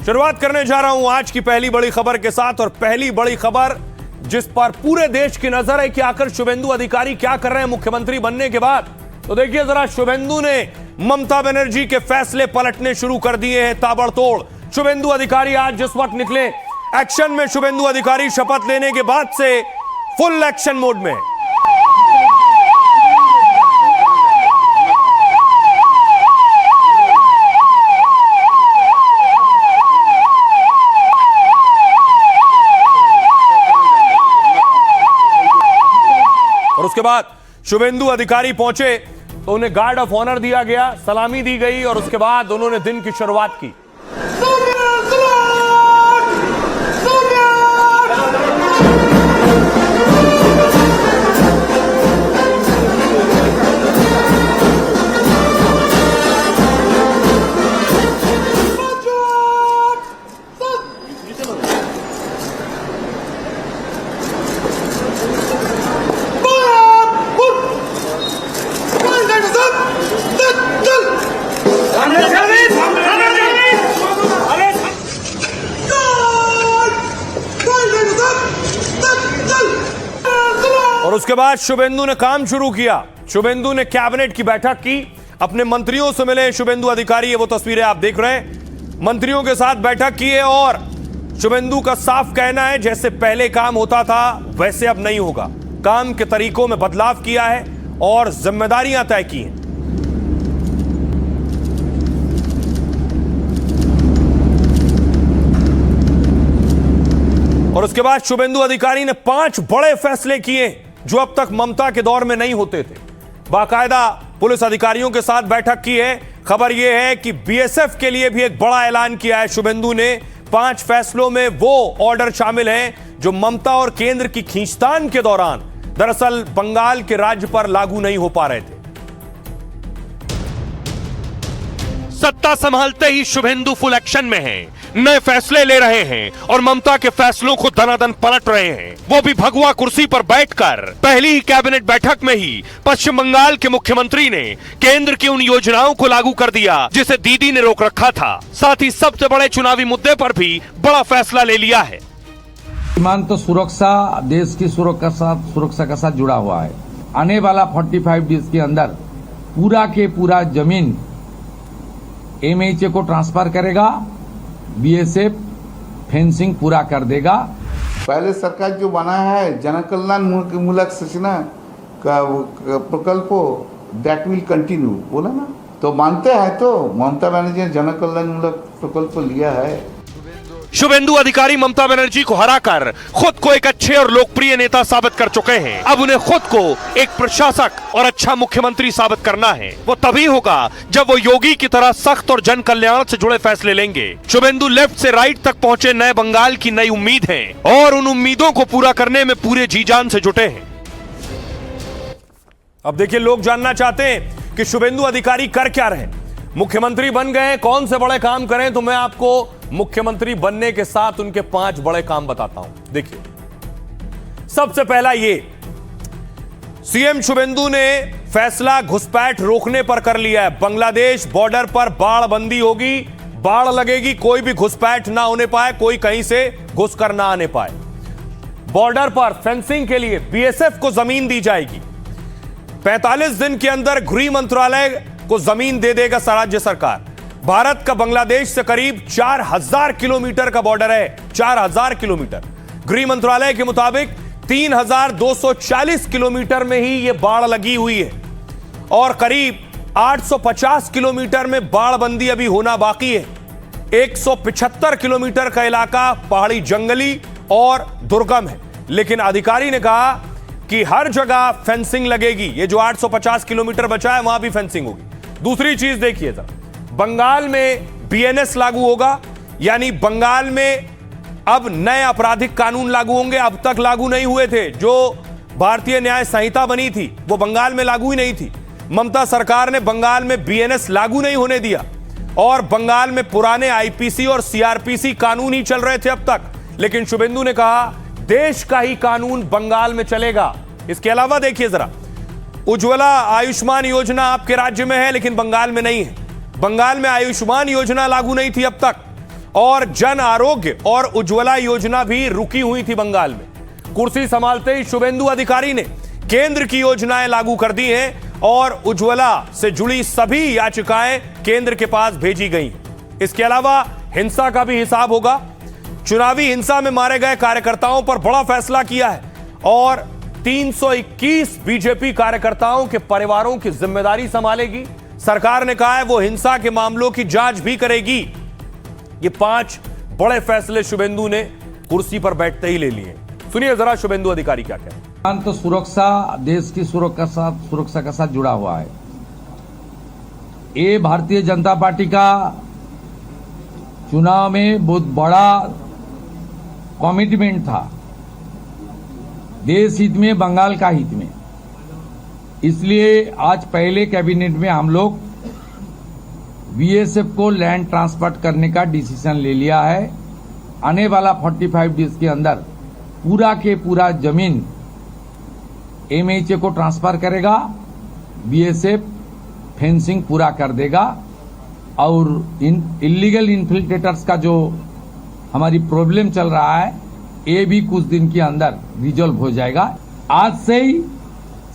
शुरुआत करने जा रहा हूं आज की पहली बड़ी खबर के साथ। और पहली बड़ी खबर जिस पर पूरे देश की नजर है कि आखिर शुभेंदु अधिकारी क्या कर रहे हैं मुख्यमंत्री बनने के बाद। तो देखिए जरा, शुभेंदु ने ममता बनर्जी के फैसले पलटने शुरू कर दिए हैं ताबड़तोड़। शुभेंदु अधिकारी आज जिस वक्त निकले एक्शन में, शुभेंदु अधिकारी शपथ लेने के बाद से फुल एक्शन मोड में। और उसके बाद शुभेंदु अधिकारी पहुंचे तो उन्हें गार्ड ऑफ ऑनर दिया गया, सलामी दी गई और उसके बाद उन्होंने दिन की शुरुआत की। और उसके बाद शुभेंदु ने काम शुरू किया। शुभेंदु ने कैबिनेट की बैठक की, अपने मंत्रियों से मिले शुभेंदु अधिकारी। ये वो तस्वीरें आप देख रहे हैं, मंत्रियों के साथ बैठक की है। और शुभेंदु का साफ कहना है जैसे पहले काम होता था वैसे अब नहीं होगा। काम के तरीकों में बदलाव किया है और जिम्मेदारियां तय की हैं। और उसके बाद शुभेंदु अधिकारी ने 5 बड़े फैसले किए जो अब तक ममता के दौर में नहीं होते थे। बाकायदा पुलिस अधिकारियों के साथ बैठक की है। खबर यह है कि बीएसएफ के लिए भी एक बड़ा ऐलान किया है शुभेंदु ने। 5 फैसलों में वो ऑर्डर शामिल हैं जो ममता और केंद्र की खींचतान के दौरान दरअसल बंगाल के राज्य पर लागू नहीं हो पा रहे थे। सत्ता संभालते ही शुभेंदु फुल एक्शन में हैं, नए फैसले ले रहे हैं और ममता के फैसलों को दनादन पलट रहे हैं, वो भी भगवा कुर्सी पर बैठकर। पहली ही कैबिनेट बैठक में ही पश्चिम बंगाल के मुख्यमंत्री ने केंद्र की उन योजनाओं को लागू कर दिया जिसे दीदी ने रोक रखा था। साथ ही सबसे बड़े चुनावी मुद्दे पर भी बड़ा फैसला ले लिया है। सीमांत सुरक्षा देश की सुरक्षा के साथ जुड़ा हुआ है। आने वाला 45 डेज के अंदर पूरा के पूरा जमीन एमएचए को ट्रांसफर करेगा, बीएसएफ फेंसिंग पूरा कर देगा। पहले सरकार जो बनाया है जनकल्याण मूलक सूचना का प्रकल्प दैट विल कंटिन्यू बोला ना, तो मानते हैं। तो ममता बनर्जी ने जनकल्याण मूलक प्रकल्प लिया है। शुभेंदु अधिकारी ममता बनर्जी को हराकर खुद को एक अच्छे और लोकप्रिय नेता साबित कर चुके हैं। अब उन्हें खुद को एक प्रशासक और अच्छा मुख्यमंत्री साबित करना है। वो तभी होगा जब वो योगी की तरह सख्त और जन कल्याण से जुड़े फैसले लेंगे। शुभेंदु लेफ्ट से राइट तक पहुंचे नए बंगाल की नई उम्मीद है और उन उम्मीदों को पूरा करने में पूरे जी जान से जुटे हैं। अब देखिए, लोग जानना चाहते हैं कि शुभेंदु अधिकारी कर क्या रहे। मुख्यमंत्री बन गए, कौन से बड़े काम करें, तो मैं आपको मुख्यमंत्री बनने के साथ उनके 5 बड़े काम बताता हूं। देखिए, सबसे पहला ये, सीएम शुभेंदु ने फैसला घुसपैठ रोकने पर कर लिया है। बांग्लादेश बॉर्डर पर बाड़बंदी होगी, बाड़ लगेगी, कोई भी घुसपैठ ना होने पाए, कोई कहीं से घुस कर ना आने पाए। बॉर्डर पर फेंसिंग के लिए बीएसएफ को जमीन दी जाएगी। 45 दिन के अंदर गृह मंत्रालय को जमीन दे देगा राज्य सरकार। भारत का बांग्लादेश से करीब 4000 किलोमीटर का बॉर्डर है, 4000 किलोमीटर। गृह मंत्रालय के मुताबिक 3240 किलोमीटर में ही यह बाढ़ लगी हुई है और करीब 850 किलोमीटर में बाढ़बंदी अभी होना बाकी है। 175 किलोमीटर का इलाका पहाड़ी, जंगली और दुर्गम है। लेकिन अधिकारी ने कहा कि हर जगह फेंसिंग लगेगी। ये जो 850 किलोमीटर बचा है वहां भी फेंसिंग होगी। दूसरी चीज देखिए जरा, बंगाल में बीएनएस लागू होगा, यानी बंगाल में अब नए आपराधिक कानून लागू होंगे। अब तक लागू नहीं हुए थे। जो भारतीय न्याय संहिता बनी थी वो बंगाल में लागू ही नहीं थी। ममता सरकार ने बंगाल में बीएनएस लागू नहीं होने दिया और बंगाल में पुराने आईपीसी और सीआरपीसी कानून ही चल रहे थे अब तक। लेकिन शुभेंदु ने कहा देश का ही कानून बंगाल में चलेगा। इसके अलावा देखिए जरा, उज्ज्वला आयुष्मान योजना आपके राज्य में है लेकिन बंगाल में नहीं है। बंगाल में आयुष्मान योजना लागू नहीं थी अब तक। और जन आरोग्य और उज्ज्वला योजना भी रुकी हुई थी बंगाल में। कुर्सी संभालते ही शुभेंदु अधिकारी ने केंद्र की योजनाएं लागू कर दी हैं और उज्ज्वला से जुड़ी सभी याचिकाएं केंद्र के पास भेजी गई। इसके अलावा हिंसा का भी हिसाब होगा। चुनावी हिंसा में मारे गए कार्यकर्ताओं पर बड़ा फैसला किया है और 321 बीजेपी कार्यकर्ताओं के परिवारों की जिम्मेदारी संभालेगी। सरकार ने कहा है वो हिंसा के मामलों की जांच भी करेगी। ये 5 बड़े फैसले शुभेंदु ने कुर्सी पर बैठते ही ले लिए। सुनिए जरा शुभेंदु अधिकारी क्या कहते हैं। तो सुरक्षा देश की सुरक्षा के साथ जुड़ा हुआ है। ये भारतीय जनता पार्टी का चुनाव में बहुत बड़ा कमिटमेंट था, देश हित में, बंगाल का हित में। इसलिए आज पहले कैबिनेट में हम लोग बीएसएफ को लैंड ट्रांसफर करने का डिसीजन ले लिया है। आने वाला 45 डेज के अंदर पूरा के पूरा जमीन एमएचए को ट्रांसफर करेगा, बीएसएफ फेंसिंग पूरा कर देगा और इलीगल इन्फिल्ट्रेटर्स का जो हमारी प्रॉब्लम चल रहा है ये भी कुछ दिन के अंदर रिजॉल्व हो जाएगा। आज से ही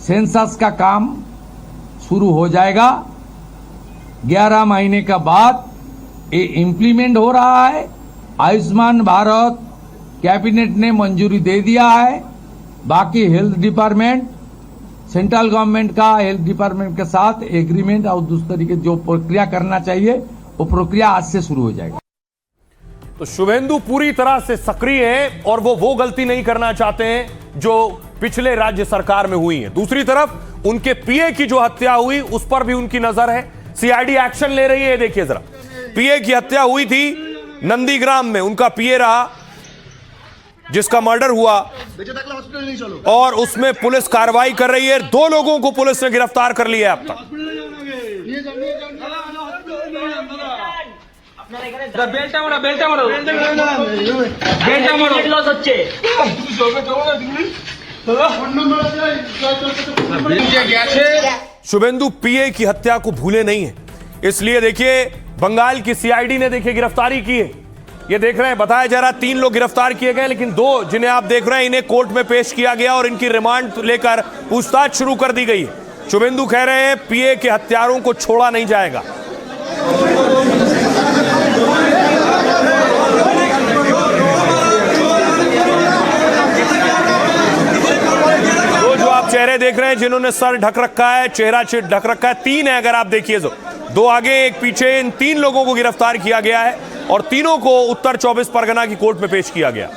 सेंसस का काम शुरू हो जाएगा। 11 महीने का बाद ये इम्प्लीमेंट हो रहा है। आयुष्मान भारत कैबिनेट ने मंजूरी दे दिया है। बाकी हेल्थ डिपार्टमेंट, सेंट्रल गवर्नमेंट का हेल्थ डिपार्टमेंट के साथ एग्रीमेंट और दूसरे तरीके जो प्रक्रिया करना चाहिए वो प्रक्रिया आज से शुरू हो जाएगी। तो शुभेंदु पूरी तरह से सक्रिय है और वो गलती नहीं करना चाहते हैं जो पिछले राज्य सरकार में हुई है। दूसरी तरफ उनके पीए की जो हत्या हुई उस पर भी उनकी नजर है। सीआईडी एक्शन ले रही है। देखिए जरा, पीए की हत्या हुई थी नंदीग्राम में, उनका पीए रहा जिसका मर्डर हुआ और उसमें पुलिस कार्रवाई कर रही है। 2 लोगों को पुलिस ने गिरफ्तार कर लिया है अब तक। शुभेंदु पीए की हत्या को भूले नहीं है, इसलिए देखिए बंगाल की सीआईडी ने देखिए गिरफ्तारी की है। ये देख रहे हैं, बताया जा रहा 3 लोग गिरफ्तार किए गए, लेकिन 2 जिन्हें आप देख रहे हैं इन्हें कोर्ट में पेश किया गया और इनकी रिमांड लेकर पूछताछ शुरू कर दी गई है। शुभेंदु कह रहे हैं पीए के हत्यारों को छोड़ा नहीं जाएगा। जो आप चेहरे देख रहे हैं जिन्होंने सर ढक रखा है, चेहरा ढक रखा है, 3 है अगर आप देखिए तो, 2 आगे 1 पीछे, इन 3 लोगों को गिरफ्तार किया गया है और तीनों को उत्तर 24 परगना की कोर्ट में पेश किया गया।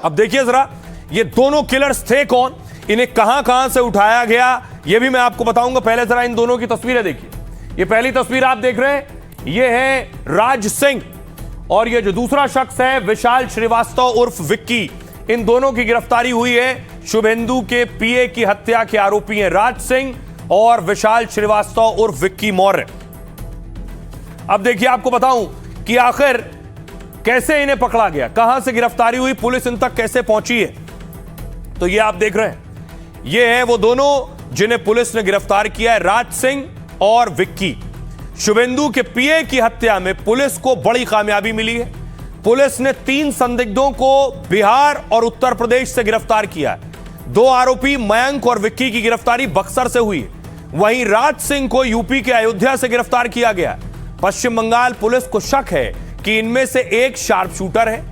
अब देखिए जरा, ये दोनों किलर्स थे कौन, इन्हें कहां से उठाया गया, ये भी मैं आपको बताऊंगा। पहले जरा इन दोनों की तस्वीरें देखिए। ये पहली तस्वीर आप देख रहे हैं, ये है राज सिंह और ये जो दूसरा शख्स है विशाल श्रीवास्तव उर्फ विक्की। इन दोनों की गिरफ्तारी हुई है। शुभेंदु के पीए की हत्या के आरोपी हैं राज सिंह और विशाल श्रीवास्तव उर्फ विक्की मौर्य। अब देखिए आपको बताऊं कि आखिर कैसे इन्हें पकड़ा गया, कहां से गिरफ्तारी हुई, पुलिस इन तक कैसे पहुंची है। तो ये आप देख रहे हैं, ये है वो दोनों जिन्हें पुलिस ने गिरफ्तार किया है, राज सिंह और विक्की। शुभेंदु के पीए की हत्या में पुलिस को बड़ी कामयाबी मिली है। पुलिस ने 3 संदिग्धों को बिहार और उत्तर प्रदेश से गिरफ्तार किया है। 2 आरोपी मयंक और विक्की की गिरफ्तारी बक्सर से हुई है। वहीं राज सिंह को यूपी के अयोध्या से गिरफ्तार किया गया। पश्चिम बंगाल पुलिस को शक है कि इनमें से एक शार्प शूटर है।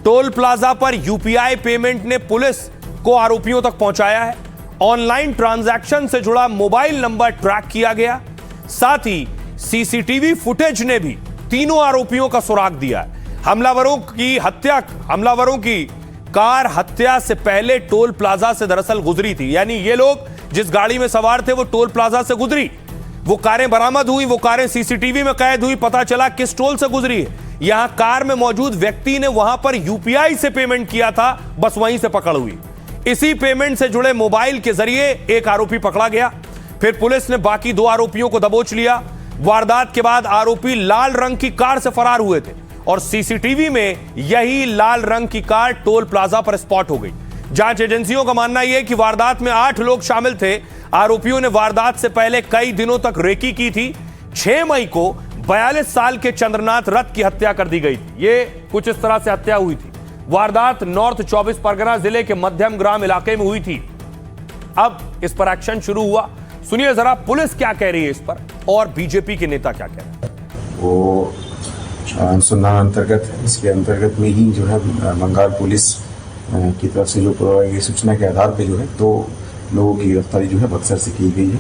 टोल प्लाजा पर यूपीआई पेमेंट ने पुलिस को आरोपियों तक पहुंचाया है। ऑनलाइन ट्रांजैक्शन से जुड़ा मोबाइल नंबर ट्रैक किया गया। साथ ही सीसीटीवी फुटेज ने भी तीनों आरोपियों का सुराग दिया है। हमलावरों की कार हत्या से पहले टोल प्लाजा से दरअसल गुजरी थी, यानी ये लोग जिस गाड़ी में सवार थे वो टोल प्लाजा से गुजरी। वो कारें बरामद हुई, वो कारें सीसीटीवी में कैद हुई, पता चला किस टोल से गुजरी है। यहां कार में मौजूद व्यक्ति ने वहां पर यूपीआई से पेमेंट किया था, बस वहीं से पकड़ हुई। इसी पेमेंट से जुड़े मोबाइल के जरिए एक आरोपी पकड़ा गया। फिर पुलिस ने बाकी 2 आरोपियों को दबोच लिया। वारदात के बाद आरोपी लाल रंग की कार से फरार हुए थे और सीसीटीवी में यही लाल रंग की कार टोल प्लाजा पर स्पॉट हो गई। जांच एजेंसियों का मानना यह है कि वारदात में 8 लोग शामिल थे। आरोपियों ने वारदात से पहले कई दिनों तक रेकी की थी। 6 मई को 42 साल के चंद्रनाथ रथ की हत्या कर दी गई थी। ये कुछ इस तरह से हत्या हुई थी। वारदात नॉर्थ 24 परगना जिले के मध्यम ग्राम इलाके में हुई थी। अब इस पर एक्शन शुरू हुआ। सुनिए जरा पुलिस क्या कह रही है इस पर और बीजेपी के नेता क्या कह रहे हैं। वो अनुसंधान अंतर्गत है, इसके अंतर्गत में ही जो है बंगाल पुलिस की तरफ से जो गई सूचना के आधार पे जो है 2 लोगों की गिरफ्तारी जो है बक्सर से की गई है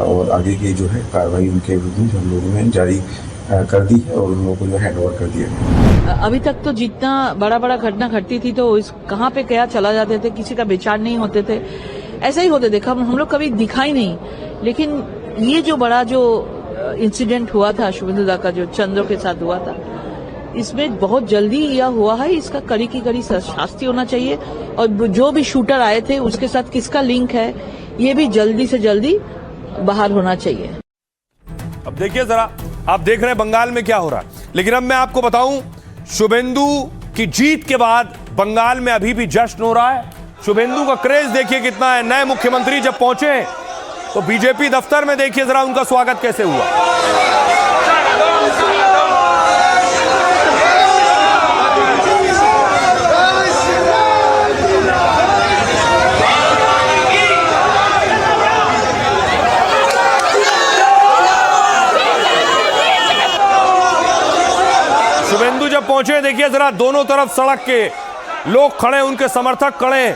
और आगे की जो है कार्रवाई उनके विरुद्ध जो हम लोगों ने जारी कर दी है और उन लोगों को जो हैंड ओवर कर दिया है। अभी तक तो जितना बड़ा बड़ा घटना घटती थी तो कहाँ पे क्या चला जाते थे, किसी का विचार नहीं होते थे, ऐसा ही होते देखा हम लोग कभी दिखाई नहीं। लेकिन ये जो बड़ा जो इंसिडेंट हुआ था शुभेंदु दा का जो चंद्र के साथ हुआ था, इसमें बहुत जल्दी यह हुआ है। इसका कड़ी की कड़ी शास्ति होना चाहिए और जो भी शूटर आए थे उसके साथ किसका लिंक है ये भी जल्दी से जल्दी बाहर होना चाहिए। अब देखिए जरा, आप देख रहे हैं बंगाल में क्या हो रहा है, लेकिन अब मैं आपको बताऊं शुभेंदु की जीत के बाद बंगाल में अभी भी जश्न हो रहा है। शुभेंदु का क्रेज देखिए कितना है। नए मुख्यमंत्री जब पहुंचे तो बीजेपी दफ्तर में देखिए जरा उनका स्वागत कैसे हुआ। शुभेंदु जब पहुंचे देखिए जरा दोनों तरफ सड़क के लोग खड़े, उनके समर्थक खड़े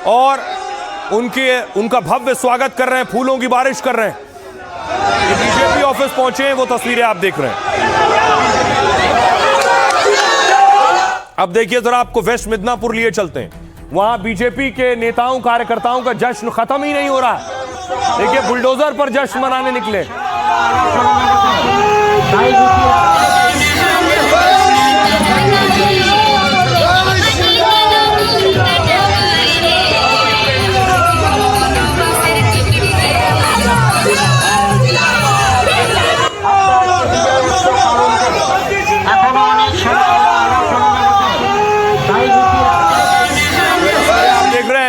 और उनका भव्य स्वागत कर रहे हैं, फूलों की बारिश कर रहे हैं। ये बीजेपी ऑफिस पहुंचे हैं, वो तस्वीरें आप देख रहे हैं। अब देखिए जरा आपको वेस्ट मिदनापुर लिए चलते हैं। वहां बीजेपी के नेताओं कार्यकर्ताओं का जश्न खत्म ही नहीं हो रहा है। देखिए बुलडोजर पर जश्न मनाने निकले।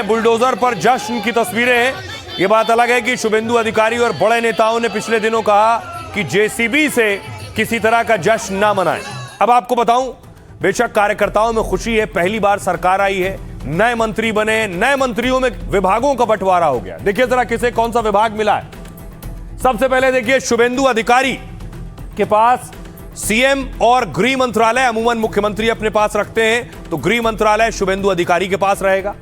बुलडोजर पर जश्न की तस्वीरें हैं। यह बात अलग है कि शुभेंदु अधिकारी और बड़े नेताओं ने पिछले दिनों कहा कि जेसीबी से किसी तरह का जश्न ना मनाएं। अब आपको बताऊं, बेशक कार्यकर्ताओं में खुशी है, पहली बार सरकार आई है, नए मंत्री बने, नए मंत्रियों में विभागों का बंटवारा हो गया। देखिए जरा किसे कौन सा विभाग मिला है। सबसे पहले देखिए शुभेंदु अधिकारी के पास सीएम और गृह मंत्रालय, अमूमन मुख्यमंत्री अपने पास रखते हैं तो गृह मंत्रालय शुभेंदु अधिकारी के पास रहेगा।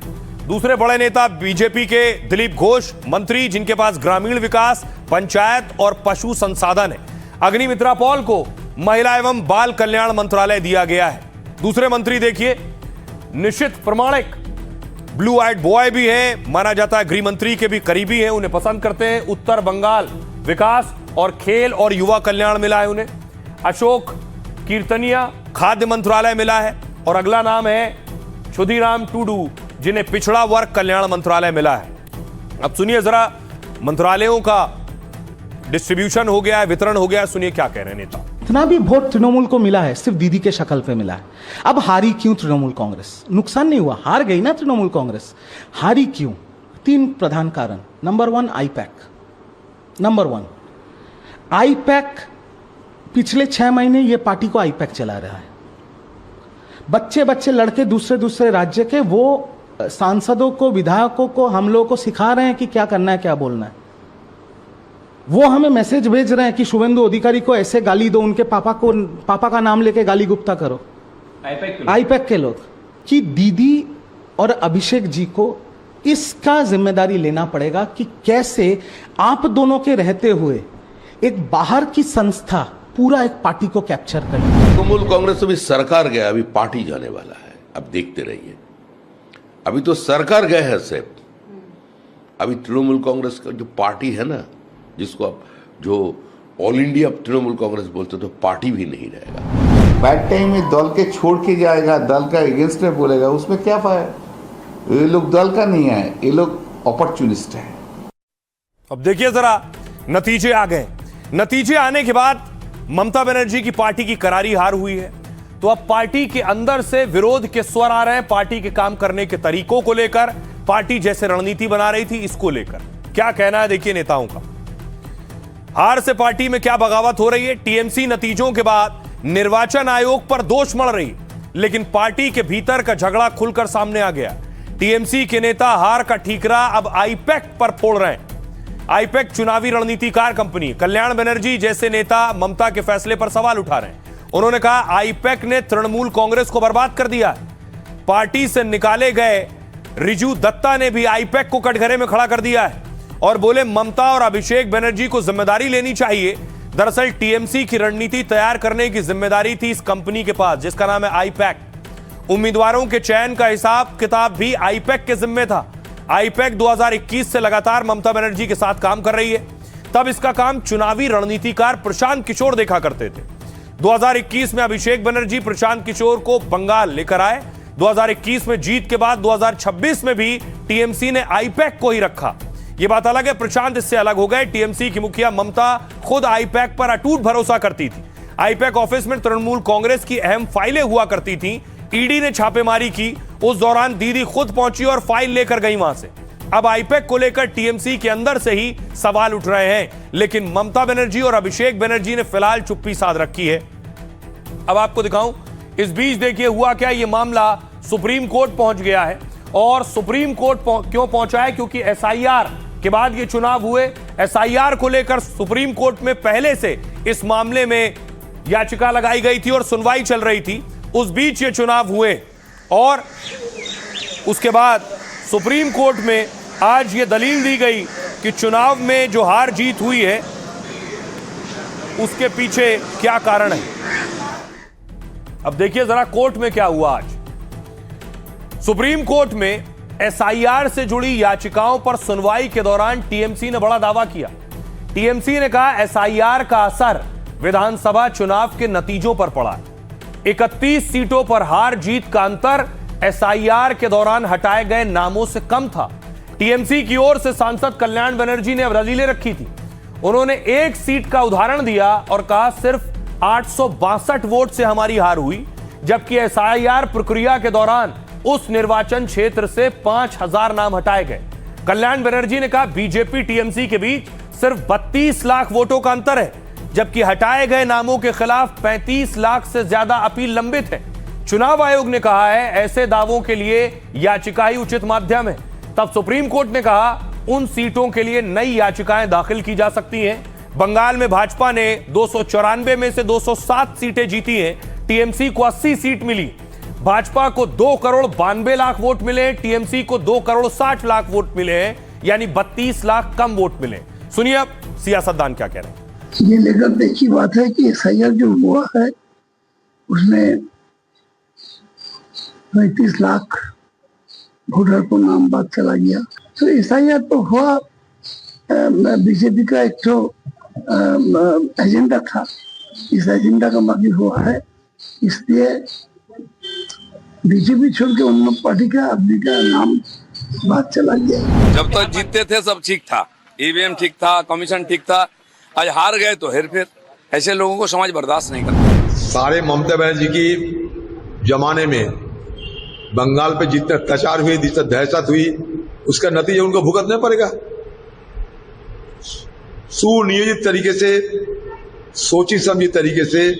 दूसरे बड़े नेता बीजेपी के दिलीप घोष, मंत्री जिनके पास ग्रामीण विकास, पंचायत और पशु संसाधन है। अग्निमित्रा पॉल को महिला एवं बाल कल्याण मंत्रालय दिया गया है। दूसरे मंत्री देखिए निशित प्रमाणिक, ब्लू आइड बॉय भी है, माना जाता है गृह मंत्री के भी करीबी हैं, उन्हें पसंद करते हैं। उत्तर बंगाल विकास और खेल और युवा कल्याण मिला है उन्हें। अशोक कीर्तनिया खाद्य मंत्रालय मिला है और अगला नाम है क्षुधीराम टूडू जिन्हें पिछड़ा वर्ग कल्याण मंत्रालय मिला है। अब सुनिए जरा, मंत्रालयों का डिस्ट्रीब्यूशन हो गया है, वितरण हो गया है, सुनिए क्या कह रहे हैं नेता। इतना भी वोट तृणमूल को मिला है सिर्फ दीदी के शक्ल पे मिला है। अब हारी क्यों तृणमूल कांग्रेस? नुकसान नहीं हुआ, हार गई ना तृणमूल कांग्रेस। हारी क्यों? 3 प्रधान कारण। Number 1 IUPAC. नंबर 1 आईपैक, पिछले 6 महीने ये पार्टी को आईपैक चला रहा है। बच्चे लड़के दूसरे राज्य के वो सांसदों को, विधायकों को, हम लोगों को सिखा रहे हैं कि क्या करना है, क्या बोलना है। वो हमें मैसेज भेज रहे हैं कि शुभेंदु अधिकारी को ऐसे गाली दो, उनके पापा का नाम लेके गाली गुप्ता करो। आईपैक के लोग कि दीदी और अभिषेक जी को इसका जिम्मेदारी लेना पड़ेगा कि कैसे आप दोनों के रहते हुए एक बाहर की संस्था पूरा एक पार्टी को कैप्चर करे। तृणमूल कांग्रेस अभी सरकार गया, अभी पार्टी जाने वाला है। अब देखते रहिए, अभी तो सरकार गए हैं सिर्फ, अभी तृणमूल कांग्रेस का जो पार्टी है ना, जिसको अब जो ऑल इंडिया तृणमूल कांग्रेस बोलते तो पार्टी भी नहीं रहेगा। बैड टाइम में दल के छोड़ के जाएगा, दल का अगेंस्ट में बोलेगा, उसमें क्या फायदा? ये लोग दल का नहीं है, ये लोग अपॉर्चुनिस्ट है। अब देखिए जरा नतीजे आ गए। नतीजे आने के बाद ममता बनर्जी की पार्टी की करारी हार हुई है। तो अब पार्टी के अंदर से विरोध के स्वर आ रहे हैं पार्टी के काम करने के तरीकों को लेकर, पार्टी जैसे रणनीति बना रही थी इसको लेकर। क्या कहना है देखिए नेताओं का। हार से पार्टी में क्या बगावत हो रही है। टीएमसी नतीजों के बाद निर्वाचन आयोग पर दोष मढ़ रही, लेकिन पार्टी के भीतर का झगड़ा खुलकर सामने आ गया। टीएमसी के नेता हार का ठीकरा अब आईपैक पर फोड़ रहे हैं। आईपैक चुनावी रणनीतिकार कंपनी, कल्याण बनर्जी जैसे नेता ममता के फैसले पर सवाल उठा रहे हैं। उन्होंने कहा आईपैक ने तृणमूल कांग्रेस को बर्बाद कर दिया। पार्टी से निकाले गए रिजू दत्ता ने भी आईपैक को कटघरे में खड़ा कर दिया है और बोले ममता और अभिषेक बनर्जी को जिम्मेदारी लेनी चाहिए। दरअसल टीएमसी की रणनीति तैयार करने की जिम्मेदारी थी इस कंपनी के पास जिसका नाम है आईपैक। उम्मीदवारों के चयन का हिसाब किताब भी आईपैक के जिम्मे था। आईपैक 2021 से लगातार ममता बनर्जी के साथ काम कर रही है। तब इसका काम चुनावी रणनीतिकार प्रशांत किशोर देखा करते थे। 2021 में अभिषेक बनर्जी प्रशांत किशोर को बंगाल लेकर आए। 2021 में जीत के बाद 2026 में भी टीएमसी ने आईपैक को ही रखा। यह बात अलग है, प्रशांत इससे अलग हो गए। टीएमसी की मुखिया ममता खुद आईपैक पर अटूट भरोसा करती थी। आईपैक ऑफिस में तृणमूल कांग्रेस की अहम फाइलें हुआ करती थी। ईडी ने छापेमारी की, उस दौरान दीदी खुद पहुंची और फाइल लेकर गई वहां से। अब आईपैक को लेकर टीएमसी के अंदर से ही सवाल उठ रहे हैं, लेकिन ममता बनर्जी और अभिषेक बनर्जी ने फिलहाल चुप्पी साध रखी है। अब आपको दिखाऊं, इस बीच देखिए हुआ क्या। यह मामला सुप्रीम कोर्ट पहुंच गया है और सुप्रीम कोर्ट क्यों पहुंचा है, क्योंकि एसआईआर के बाद ये चुनाव हुए। एसआईआर को लेकर सुप्रीम कोर्ट में पहले से इस मामले में याचिका लगाई गई थी और सुनवाई चल रही थी। उस बीच ये चुनाव हुए और उसके बाद सुप्रीम कोर्ट में आज ये दलील दी गई कि चुनाव में जो हार जीत हुई है उसके पीछे क्या कारण है। अब देखिए जरा कोर्ट में क्या हुआ आज। सुप्रीम कोर्ट में एसआईआर से जुड़ी याचिकाओं पर सुनवाई के दौरान टीएमसी ने बड़ा दावा किया। टीएमसी ने कहा एसआईआर का असर विधानसभा चुनाव के नतीजों पर पड़ा है। 31 सीटों पर हार जीत का अंतर एसआईआर के दौरान हटाए गए नामों से कम था। टीएमसी की ओर से सांसद कल्याण बनर्जी ने दलीलें रखी थी। उन्होंने एक सीट का उदाहरण दिया और कहा सिर्फ 862 वोट से हमारी हार हुई, जबकि एसआईआर प्रक्रिया के दौरान उस निर्वाचन क्षेत्र से 5000 नाम हटाए गए। कल्याण बनर्जी ने कहा बीजेपी टीएमसी के बीच सिर्फ 32 लाख वोटों का अंतर है, जबकि हटाए गए नामों के खिलाफ 35 लाख से ज्यादा अपील लंबित है। चुनाव आयोग ने कहा है ऐसे दावों के लिए याचिका ही उचित माध्यम है। तब सुप्रीम कोर्ट ने कहा उन सीटों के लिए नई याचिकाएं दाखिल की जा सकती हैं। बंगाल में भाजपा ने 294 में से 207 सीटें जीती हैं। टीएमसी को 80 सीट मिली। भाजपा को 2 करोड़ 92 लाख वोट मिले, टीएमसी को 2 करोड़ 60 लाख वोट मिले हैं, यानी 32 लाख कम वोट मिले। सुनिए अब सियासतदान क्या कह रहे हैं। ये लेकर देखी बात है कि एसआईआर जो हुआ है उसमें 35 लाख वोटर को नाम बात चला गया। तो एसआईआर तो हुआ, बीजेपी का एक तो एजेंडा था, इस एजेंडा का बाकी हुआ है, इसलिए बीजेपी छोड़ के उन पार्टी का आदमी का नाम बात चला गया। जब तक जीतते थे सब ठीक था, ईवीएम ठीक था, कमीशन ठीक था। आज हार गए तो हेर फेर। ऐसे लोगों को समाज बर्दाश्त नहीं करता। सारे ममता बनर्जी की जमाने में बंगाल पे जितने अत्याचार हुए, जितने दहशत हुई, उसका नतीजा उनको भुगतना पड़ेगा। सुनियोजित तरीके से, सोची समझी तरीके से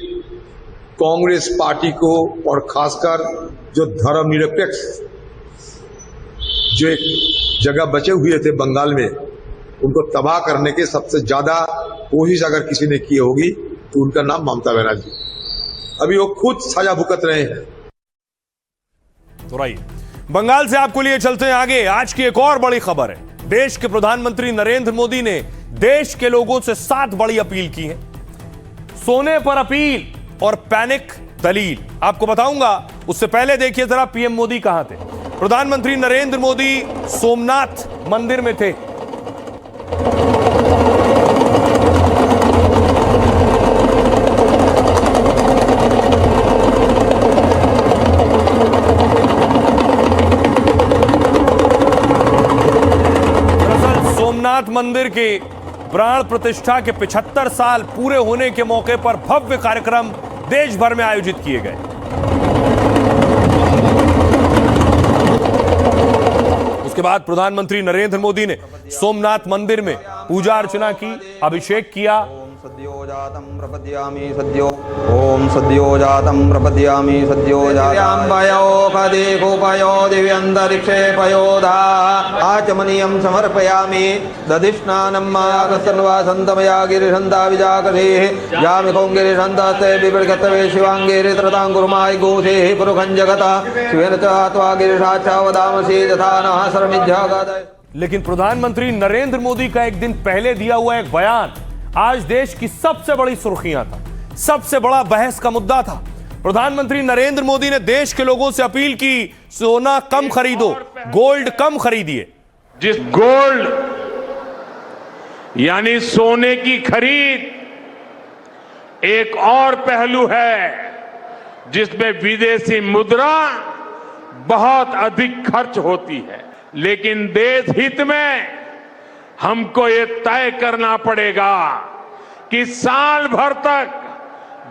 कांग्रेस पार्टी को और खासकर जो धर्मनिरपेक्ष जो एक जगह बचे हुए थे बंगाल में, उनको तबाह करने के सबसे ज्यादा कोशिश अगर किसी ने की होगी तो उनका नाम ममता बनर्जी। अभी वो खुद सजा भुगत रहे हैं। तो रहिए, बंगाल से आपको लिए चलते हैं आगे। आज की एक और बड़ी खबर है। देश के प्रधानमंत्री नरेंद्र मोदी ने देश के लोगों से 7 बड़ी अपील की है। सोने पर अपील और पैनिक दलील आपको बताऊंगा। उससे पहले देखिए जरा पीएम मोदी कहां थे। प्रधानमंत्री नरेंद्र मोदी सोमनाथ मंदिर में थे। सोमनाथ मंदिर के प्राण प्रतिष्ठा के 75 साल पूरे होने के मौके पर भव्य कार्यक्रम देश भर में आयोजित किए गए। उसके बाद प्रधानमंत्री नरेंद्र मोदी ने सोमनाथ मंदिर में पूजा अर्चना की, अभिषेक किया। सद्यो जातं प्रपद्यामि सद्यो ओम सद्यो जातं प्रपद्यामि सद्यो जातं कदेकोपयो दिव्यन्तरिक्षे पयोधा आचमनीयं समर्पयामि दधिष्णानं मागसन्वा सन्तमया गिरिशन्ता विजाकसेः यामिकों गिरिशन्तास्ते विपरिगतवे शिवाङ्गिरित्रतां गुरुमाय गोसेः पुरुखं जगता शिवेन च आत्वा गिरिशाचा वदामसि यथा नः शरणिज्जागादय। लेकिन प्रधानमंत्री नरेंद्र मोदी का एक दिन पहले दिया हुआ एक बयान आज देश की सबसे बड़ी सुर्खियां था, सबसे बड़ा बहस का मुद्दा था। प्रधानमंत्री नरेंद्र मोदी ने देश के लोगों से अपील की, सोना कम खरीदो, गोल्ड कम खरीदिए। जिस गोल्ड यानी सोने की खरीद एक और पहलू है जिसमें विदेशी मुद्रा बहुत अधिक खर्च होती है, लेकिन देश हित में हमको ये तय करना पड़ेगा कि साल भर तक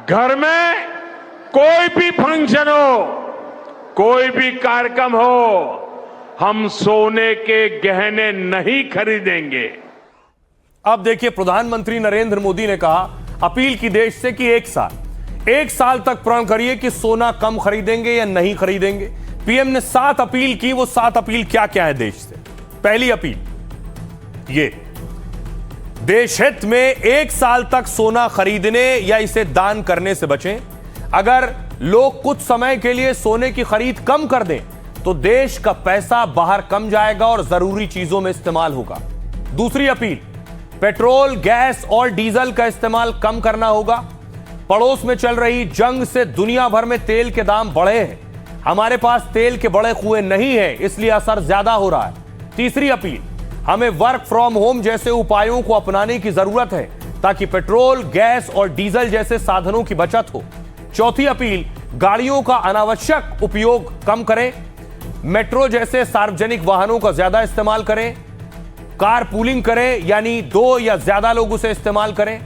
घर में कोई भी फंक्शन हो, कोई भी कार्यक्रम हो, हम सोने के गहने नहीं खरीदेंगे। अब देखिए, प्रधानमंत्री नरेंद्र मोदी ने कहा, अपील की देश से कि एक साल तक प्रण करिए कि सोना कम खरीदेंगे या नहीं खरीदेंगे। पीएम ने 7 अपील की। वो 7 अपील क्या क्या है देश से? पहली अपील ये, देश हित में 1 साल तक सोना खरीदने या इसे दान करने से बचें। अगर लोग कुछ समय के लिए सोने की खरीद कम कर दें तो देश का पैसा बाहर कम जाएगा और जरूरी चीजों में इस्तेमाल होगा। दूसरी अपील, पेट्रोल, गैस और डीजल का इस्तेमाल कम करना होगा। पड़ोस में चल रही जंग से दुनिया भर में तेल के दाम बढ़े हैं। हमारे पास तेल के बड़े कुएं नहीं है, इसलिए असर ज्यादा हो रहा है। तीसरी अपील, हमें वर्क फ्रॉम होम जैसे उपायों को अपनाने की जरूरत है ताकि पेट्रोल, गैस और डीजल जैसे साधनों की बचत हो। चौथी अपील, गाड़ियों का अनावश्यक उपयोग कम करें। मेट्रो जैसे सार्वजनिक वाहनों का ज्यादा इस्तेमाल करें। कार पूलिंग करें, यानी 2 या ज्यादा लोग उसे इस्तेमाल करें।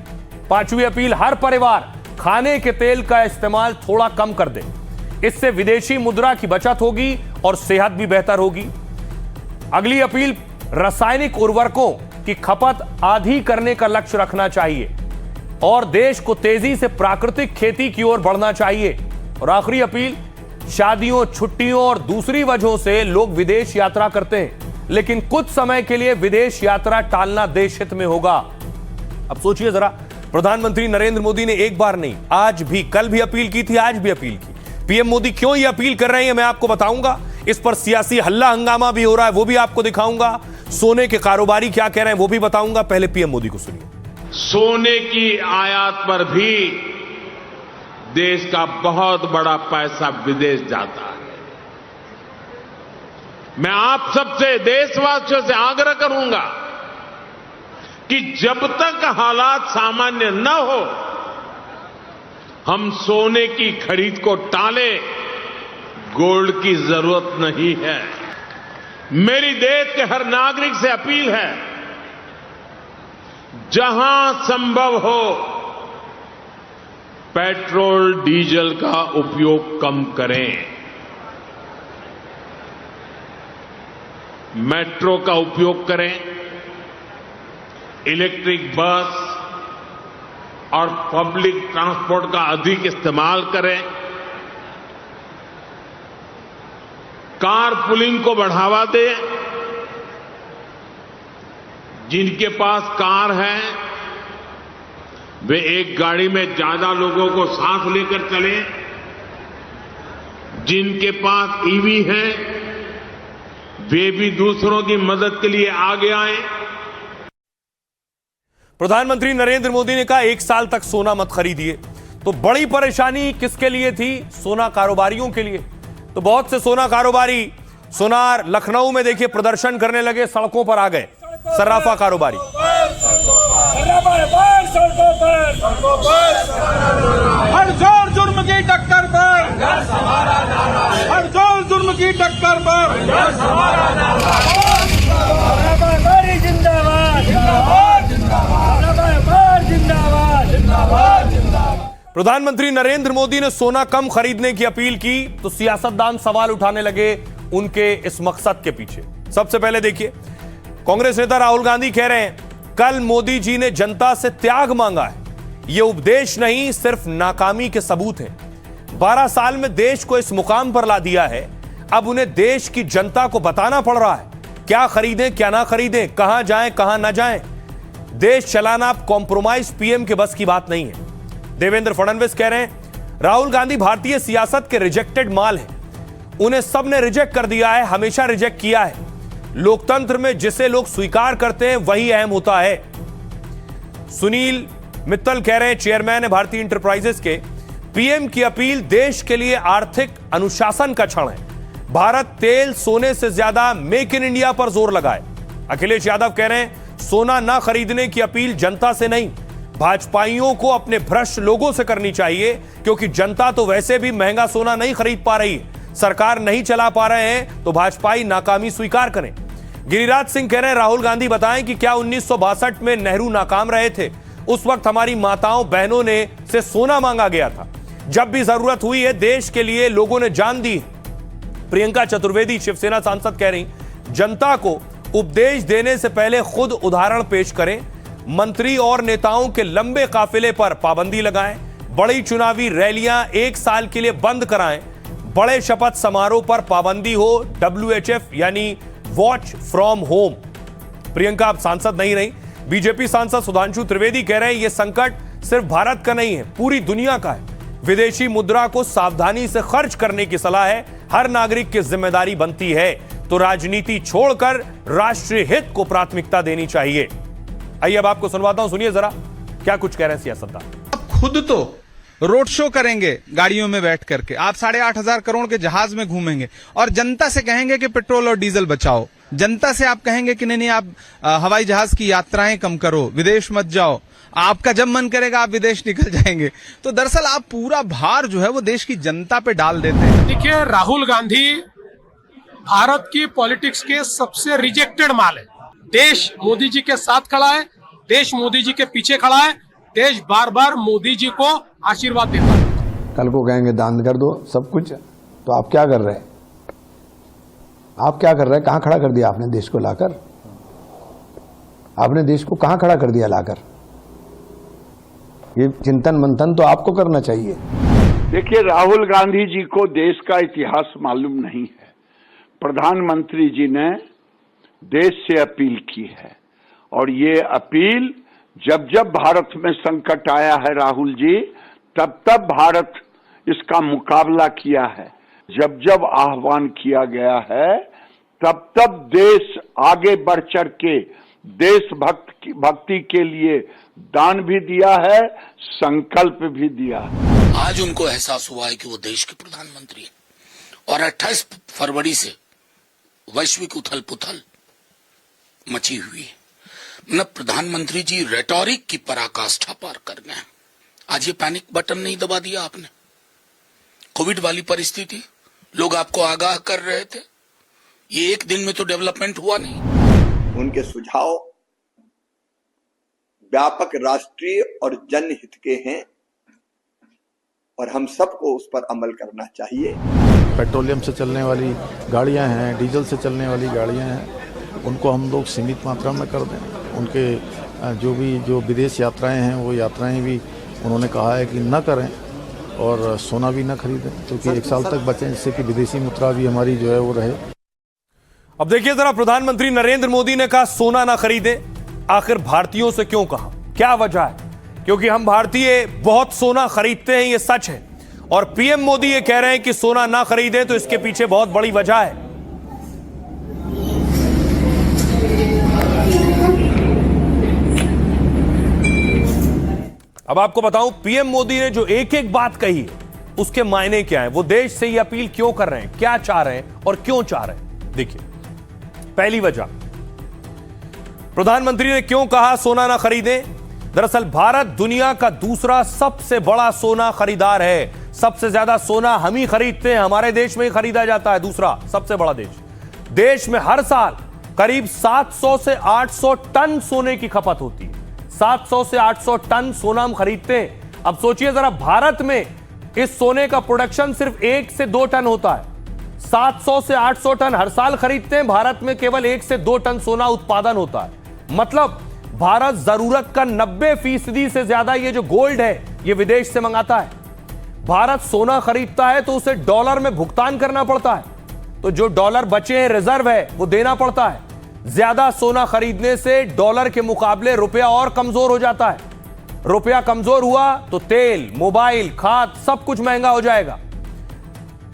पांचवी अपील, हर परिवार खाने के तेल का इस्तेमाल थोड़ा कम कर दे। इससे विदेशी मुद्रा की बचत होगी और सेहत भी बेहतर होगी। अगली अपील, रासायनिक उर्वरकों की खपत आधी करने का लक्ष्य रखना चाहिए और देश को तेजी से प्राकृतिक खेती की ओर बढ़ना चाहिए। और आखिरी अपील, शादियों, छुट्टियों और दूसरी वजहों से लोग विदेश यात्रा करते हैं, लेकिन कुछ समय के लिए विदेश यात्रा टालना देश हित में होगा। अब सोचिए जरा, प्रधानमंत्री नरेंद्र मोदी ने एक बार नहीं, आज भी, कल भी अपील की थी, आज भी अपील की। पीएम मोदी क्यों ये अपील कर रहे हैं मैं आपको बताऊंगा। इस पर सियासी हल्ला हंगामा भी हो रहा है, वो भी आपको दिखाऊंगा। सोने के कारोबारी क्या कह रहे हैं वो भी बताऊंगा। पहले पीएम मोदी को सुनिए। सोने की आयात पर भी देश का बहुत बड़ा पैसा विदेश जाता है। मैं आप सबसे, देशवासियों से आग्रह करूंगा कि जब तक हालात सामान्य न हो हम सोने की खरीद को टालें। गोल्ड की जरूरत नहीं है। मेरी देश के हर नागरिक से अपील है, जहां संभव हो पेट्रोल, डीजल का उपयोग कम करें। मेट्रो का उपयोग करें, इलेक्ट्रिक बस और पब्लिक ट्रांसपोर्ट का अधिक इस्तेमाल करें। कार पुलिंग को बढ़ावा दें। जिनके पास कार है वे एक गाड़ी में ज्यादा लोगों को साथ लेकर चलें। जिनके पास ईवी है वे भी दूसरों की मदद के लिए आगे आए। प्रधानमंत्री नरेंद्र मोदी ने कहा 1 साल तक सोना मत खरीदिए। तो बड़ी परेशानी किसके लिए थी? सोना कारोबारियों के लिए। तो बहुत से सोना कारोबारी सोनार लखनऊ में देखिए प्रदर्शन करने लगे, सड़कों पर आ गए। सर्राफा कारोबारी हर जोर जुर्म की टक्कर पर, हर जोर जुर्म की टक्कर पर जिंदाबाद, जिंदाबाद, जिंदाबाद, जिंदाबाद। प्रधानमंत्री नरेंद्र मोदी ने सोना कम खरीदने की अपील की तो सियासतदान सवाल उठाने लगे उनके इस मकसद के पीछे। सबसे पहले देखिए, कांग्रेस नेता राहुल गांधी कह रहे हैं कल मोदी जी ने जनता से त्याग मांगा है। यह उपदेश नहीं, सिर्फ नाकामी के सबूत हैं। 12 साल में देश को इस मुकाम पर ला दिया है, अब उन्हें देश की जनता को बताना पड़ रहा है क्या खरीदें क्या ना खरीदें, कहां जाएं कहां ना जाएं। देश चलाना अब कॉम्प्रोमाइज पीएम के बस की बात नहीं है। देवेंद्र फडणवीस कह रहे हैं राहुल गांधी भारतीय सियासत के रिजेक्टेड माल हैं, उन्हें सबने रिजेक्ट कर दिया है, हमेशा रिजेक्ट किया है। लोकतंत्र में जिसे लोग स्वीकार करते हैं वही अहम होता है। सुनील मित्तल कह रहे हैं, चेयरमैन है भारतीय इंटरप्राइजेस के, पीएम की अपील देश के लिए आर्थिक अनुशासन का क्षण है। भारत तेल सोने से ज्यादा मेक इन इंडिया पर जोर लगाए। अखिलेश यादव कह रहे हैं सोना ना खरीदने की अपील जनता से नहीं, भाजपाइयों को अपने भ्रष्ट लोगों से करनी चाहिए, क्योंकि जनता तो वैसे भी महंगा सोना नहीं खरीद पा रही, सरकार नहीं चला पा रहे हैं, तो भाजपाई नाकामी स्वीकार करें। गिरिराज सिंह कह रहे हैं राहुल गांधी बताएं कि क्या 1962 में नेहरू नाकाम रहे थे? उस वक्त हमारी माताओं बहनों ने से सोना मांगा गया था, जब भी जरूरत हुई है देश के लिए लोगों ने जान दी। प्रियंका चतुर्वेदी शिवसेना सांसद कह रही जनता को उपदेश देने से पहले खुद उदाहरण पेश करें, मंत्री और नेताओं के लंबे काफिले पर पाबंदी लगाएं, बड़ी चुनावी रैलियां 1 साल के लिए बंद कराएं, बड़े शपथ समारोह पर पाबंदी हो, WHF यानी वॉच फ्रॉम होम। प्रियंका अब सांसद नहीं रही। बीजेपी सांसद सुधांशु त्रिवेदी कह रहे हैं यह संकट सिर्फ भारत का नहीं है, पूरी दुनिया का है। विदेशी मुद्रा को सावधानी से खर्च करने की सलाह है, हर नागरिक की जिम्मेदारी बनती है, तो राजनीति छोड़कर राष्ट्रीय हित को प्राथमिकता देनी चाहिए। आइए अब आपको सुनवाता हूं, सुनिए जरा क्या कुछ कह रहे हैं सियासतदान। आप खुद तो रोड शो करेंगे गाड़ियों में बैठ करके, आप 8,500 करोड़ के जहाज में घूमेंगे और जनता से कहेंगे कि पेट्रोल और डीजल बचाओ। जनता से आप कहेंगे कि नहीं आप हवाई जहाज की यात्राएं कम करो, विदेश मत जाओ। आपका जब मन करेगा आप विदेश निकल जाएंगे। तो दरअसल आप पूरा भार जो है वो देश की जनता पे डाल देते हैं। देखिए, राहुल गांधी भारत की पॉलिटिक्स के सबसे रिजेक्टेड माल है। देश मोदी जी के साथ खड़ा है, देश मोदी जी के पीछे खड़ा है, देश बार बार मोदी जी को आशीर्वाद देता है। कल को कहेंगे दान कर दो सब कुछ, तो आप क्या कर रहे हैं? आप क्या कर रहे हैं? कहां खड़ा कर दिया आपने देश को लाकर? आपने देश को कहां खड़ा कर दिया लाकर? ये चिंतन मंथन तो आपको करना चाहिए। देखिए, राहुल गांधी जी को देश का इतिहास मालूम नहीं है। प्रधानमंत्री जी ने देश से अपील की है, और ये अपील जब जब भारत में संकट आया है राहुल जी, तब तब भारत इसका मुकाबला किया है। जब जब आह्वान किया गया है तब तब देश आगे बढ़ चढ़ के देशभक्ति के लिए दान भी दिया है, संकल्प भी दिया है। आज उनको एहसास हुआ है कि वो देश के प्रधानमंत्री हैं और 28 फरवरी से वैश्विक उथल पुथल मची हुई है। मतलब प्रधानमंत्री जी रेटोरिक की पराकाष्ठा पार कर गए। आज ये पैनिक बटन नहीं दबा दिया आपने। कोविड वाली परिस्थिति, लोग आपको आगाह कर रहे थे, ये एक दिन में तो डेवलपमेंट हुआ नहीं। उनके सुझाव व्यापक राष्ट्रीय और जनहित के हैं और हम सबको उस पर अमल करना चाहिए। पेट्रोलियम से चलने वाली गाड़ियां हैं, डीजल से चलने वाली गाड़ियां हैं, उनको हम लोग सीमित मात्रा में कर दें। उनके जो विदेश यात्राएं हैं वो यात्राएं भी उन्होंने कहा है कि न करें, और सोना भी न खरीदें, क्योंकि 1 साल तक बचें, जिससे कि विदेशी मुद्रा भी हमारी जो है वो रहे। अब देखिए जरा, प्रधानमंत्री नरेंद्र मोदी ने कहा सोना ना खरीदें। आखिर भारतीयों से क्यों कहा, क्या वजह है? क्योंकि हम भारतीय बहुत सोना खरीदते हैं, ये सच है। और पीएम मोदी ये कह रहे हैं कि सोना ना खरीदें, तो इसके पीछे बहुत बड़ी वजह है। अब आपको बताऊं, पीएम मोदी ने जो एक एक बात कही है उसके मायने क्या है, वो देश से ये अपील क्यों कर रहे हैं, क्या चाह रहे हैं और क्यों चाह रहे हैं। देखिए, पहली वजह, प्रधानमंत्री ने क्यों कहा सोना ना खरीदें। दरअसल भारत दुनिया का दूसरा सबसे बड़ा सोना खरीदार है। सबसे ज्यादा सोना हम ही खरीदते हैं, हमारे देश में ही खरीदा जाता है, दूसरा सबसे बड़ा देश। देश में हर साल करीब 700 से 800 टन सोने की खपत होती है। 700 से 800 टन सोना हम खरीदते हैं। अब सोचिए जरा, भारत में इस सोने का प्रोडक्शन सिर्फ 1 से 2 टन होता है। 700 से 800 टन हर साल खरीदते हैं। भारत में केवल 1 से 2 टन सोना उत्पादन होता है। मतलब भारत जरूरत का 90% से ज्यादा ये जो गोल्ड है ये विदेश से मंगाता है। भारत सोना खरीदता है तो उसे डॉलर में भुगतान करना पड़ता है, तो जो डॉलर बचे हैं रिजर्व है वो देना पड़ता है। ज्यादा सोना खरीदने से डॉलर के मुकाबले रुपया और कमजोर हो जाता है। रुपया कमजोर हुआ तो तेल, मोबाइल, खाद सब कुछ महंगा हो जाएगा,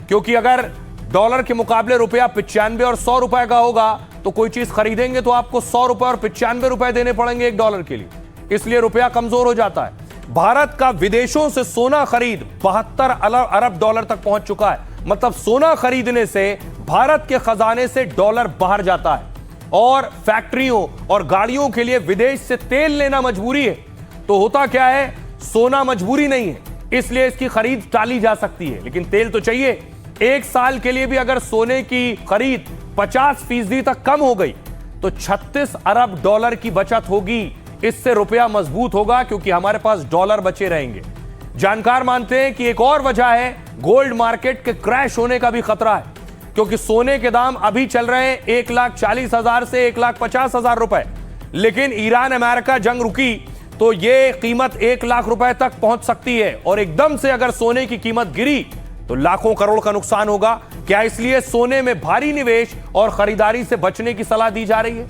क्योंकि अगर डॉलर के मुकाबले रुपया 95 और 100 रुपए का होगा तो कोई चीज खरीदेंगे तो आपको 100 रुपए और 95 रुपए देने पड़ेंगे $1 के लिए, इसलिए रुपया कमजोर हो जाता है। भारत का विदेशों से सोना खरीद 72 अरब डॉलर तक पहुंच चुका है। मतलब सोना खरीदने से भारत के खजाने से डॉलर बाहर जाता है और फैक्ट्रियों और गाड़ियों के लिए विदेश से तेल लेना मजबूरी है। तो होता क्या है, सोना मजबूरी नहीं है, इसलिए इसकी खरीद टाली जा सकती है, लेकिन तेल तो चाहिए। 1 साल के लिए भी अगर सोने की खरीद 50% तक कम हो गई तो 36 अरब डॉलर की बचत होगी। इससे रुपया मजबूत होगा क्योंकि हमारे पास डॉलर बचे रहेंगे। जानकार मानते हैं कि एक और वजह है गोल्ड मार्केट के क्रैश होने का भी खतरा है, क्योंकि सोने के दाम अभी चल रहे हैं 1,40,000 से 1,50,000 रुपए, लेकिन ईरान अमेरिका जंग रुकी तो यह कीमत 1 लाख रुपए तक पहुंच सकती है और एकदम से अगर सोने की कीमत गिरी तो लाखों करोड़ का नुकसान होगा। क्या इसलिए सोने में भारी निवेश और खरीदारी से बचने की सलाह दी जा रही है?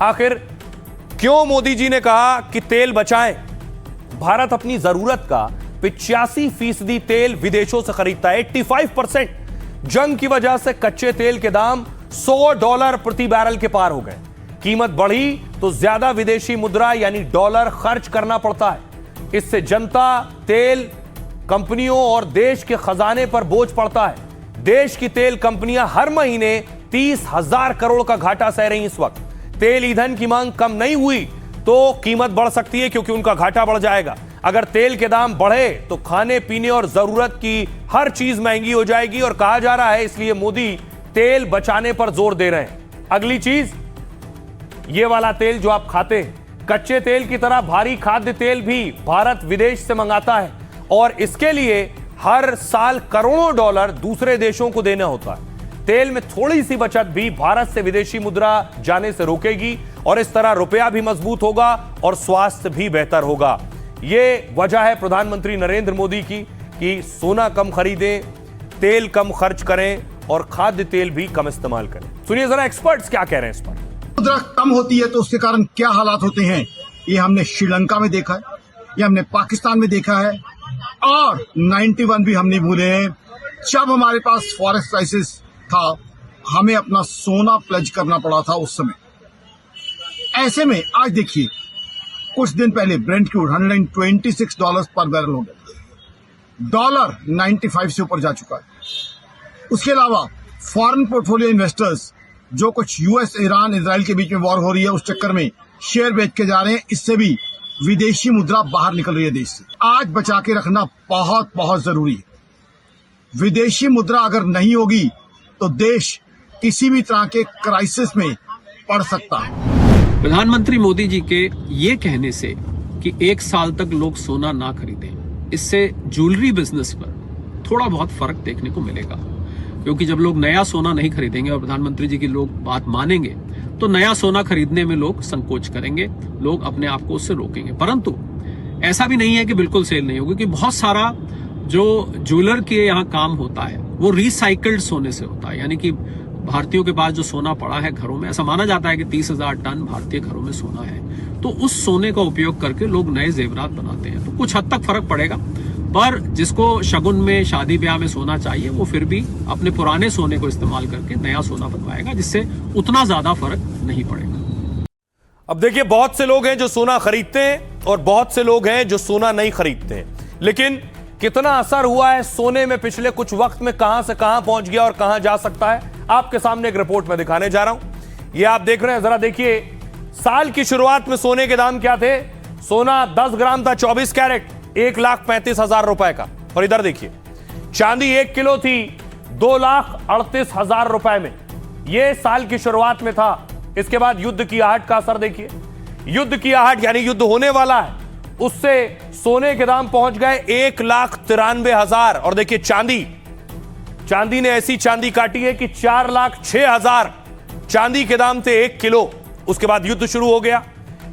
आखिर क्यों मोदी जी ने कहा कि तेल बचाएं? भारत अपनी जरूरत का 85% तेल विदेशों से खरीदता है, 85%। जंग की वजह से कच्चे तेल के दाम $100 प्रति बैरल के पार हो गए। कीमत बढ़ी तो ज्यादा विदेशी मुद्रा यानी डॉलर खर्च करना पड़ता है। इससे जनता, तेल कंपनियों और देश के खजाने पर बोझ पड़ता है। देश की तेल कंपनियां हर महीने 30,000 करोड़ का घाटा सह रही इस वक्त। तेल ईंधन की मांग कम नहीं हुई तो कीमत बढ़ सकती है, क्योंकि उनका घाटा बढ़ जाएगा। अगर तेल के दाम बढ़े तो खाने पीने और जरूरत की हर चीज महंगी हो जाएगी और कहा जा रहा है इसलिए मोदी तेल बचाने पर जोर दे रहे हैं। अगली चीज, ये वाला तेल जो आप खाते हैं, कच्चे तेल की तरह भारी खाद्य तेल भी भारत विदेश से मंगाता है और इसके लिए हर साल करोड़ों डॉलर दूसरे देशों को देना होता है। तेल में थोड़ी सी बचत भी भारत से विदेशी मुद्रा जाने से रोकेगी और इस तरह रुपया भी मजबूत होगा और स्वास्थ्य भी बेहतर होगा। यह वजह है प्रधानमंत्री नरेंद्र मोदी की कि सोना कम खरीदें, तेल कम खर्च करें और खाद्य तेल भी कम इस्तेमाल करें। सुनिए जरा एक्सपर्ट्स क्या कह रहे हैं इस पर। मुद्रा कम होती है तो उसके कारण क्या हालात होते हैं, ये हमने श्रीलंका में देखा है, ये हमने पाकिस्तान में देखा है और 91 भी हम नहीं भूले हैं जब हमारे पास फॉरेक्स क्राइसिस था, हमें अपना सोना प्लेज करना पड़ा था उस समय। ऐसे में आज देखिए, कुछ दिन पहले ब्रेंट क्रूड $126 पर बैरल हो गया, डॉलर 95 से ऊपर जा चुका है। उसके अलावा फॉरेन पोर्टफोलियो इन्वेस्टर्स जो कुछ यूएस, ईरान, इजराइल के बीच में वॉर हो रही है उस चक्कर में शेयर बेच के जा रहे हैं, इससे भी विदेशी मुद्रा बाहर निकल रही है देश से। आज बचा के रखना बहुत बहुत जरूरी है। विदेशी मुद्रा अगर नहीं होगी तो देश किसी भी तरह के क्राइसिस में पड़ सकता है। प्रधानमंत्री मोदी जी के ये कहने से कि 1 साल तक लोग सोना ना खरीदें, इससे ज्वेलरी बिजनेस पर थोड़ा बहुत फर्क देखने को मिलेगा, क्योंकि जब लोग नया सोना नहीं खरीदेंगे और प्रधानमंत्री जी की लोग बात मानेंगे तो नया सोना खरीदने में लोग संकोच करेंगे, लोग अपने आप को उससे रोकेंगे। परंतु ऐसा भी नहीं है कि बिल्कुल सेल नहीं होगी, क्योंकि बहुत सारा जो ज्वेलर के यहाँ काम होता है वो रिसाइकल्ड सोने से होता है। यानी कि भारतीयों के पास जो सोना पड़ा है घरों में, ऐसा माना जाता है कि 30,000 टन भारतीय घरों में सोना है, तो उस सोने का उपयोग करके लोग नए जेवरात बनाते हैं। तो कुछ हद तक फर्क पड़ेगा, पर जिसको शगुन में, शादी ब्याह में सोना चाहिए वो फिर भी अपने पुराने सोने को इस्तेमाल करके नया सोना बनवाएगा, जिससे उतना ज्यादा फर्क नहीं पड़ेगा। अब देखिए, बहुत से लोग हैं जो सोना खरीदते हैं और बहुत से लोग हैं जो सोना नहीं खरीदते हैं, लेकिन कितना असर हुआ है सोने में पिछले कुछ वक्त में, कहां से कहां पहुंच गया और कहां जा सकता है, आपके सामने एक रिपोर्ट में दिखाने जा रहा हूं। ये आप देख रहे हैं, जरा देखिए, साल की शुरुआत में सोने के दाम क्या थे। सोना 10 ग्राम था 24 कैरेट, 1,35,000 रुपए का, और इधर देखिए चांदी 1 किलो थी 2,38,000 रुपए में। यह साल की शुरुआत में था। इसके बाद युद्ध की आहट का असर देखिए, युद्ध की आहट यानी युद्ध होने वाला है, उससे सोने के दाम पहुंच गए 1,93,000। और देखिए चांदी चांदी ने ऐसी चांदी काटी है कि 4,06,000 चांदी के दाम थे 1 किलो। उसके बाद युद्ध शुरू हो गया।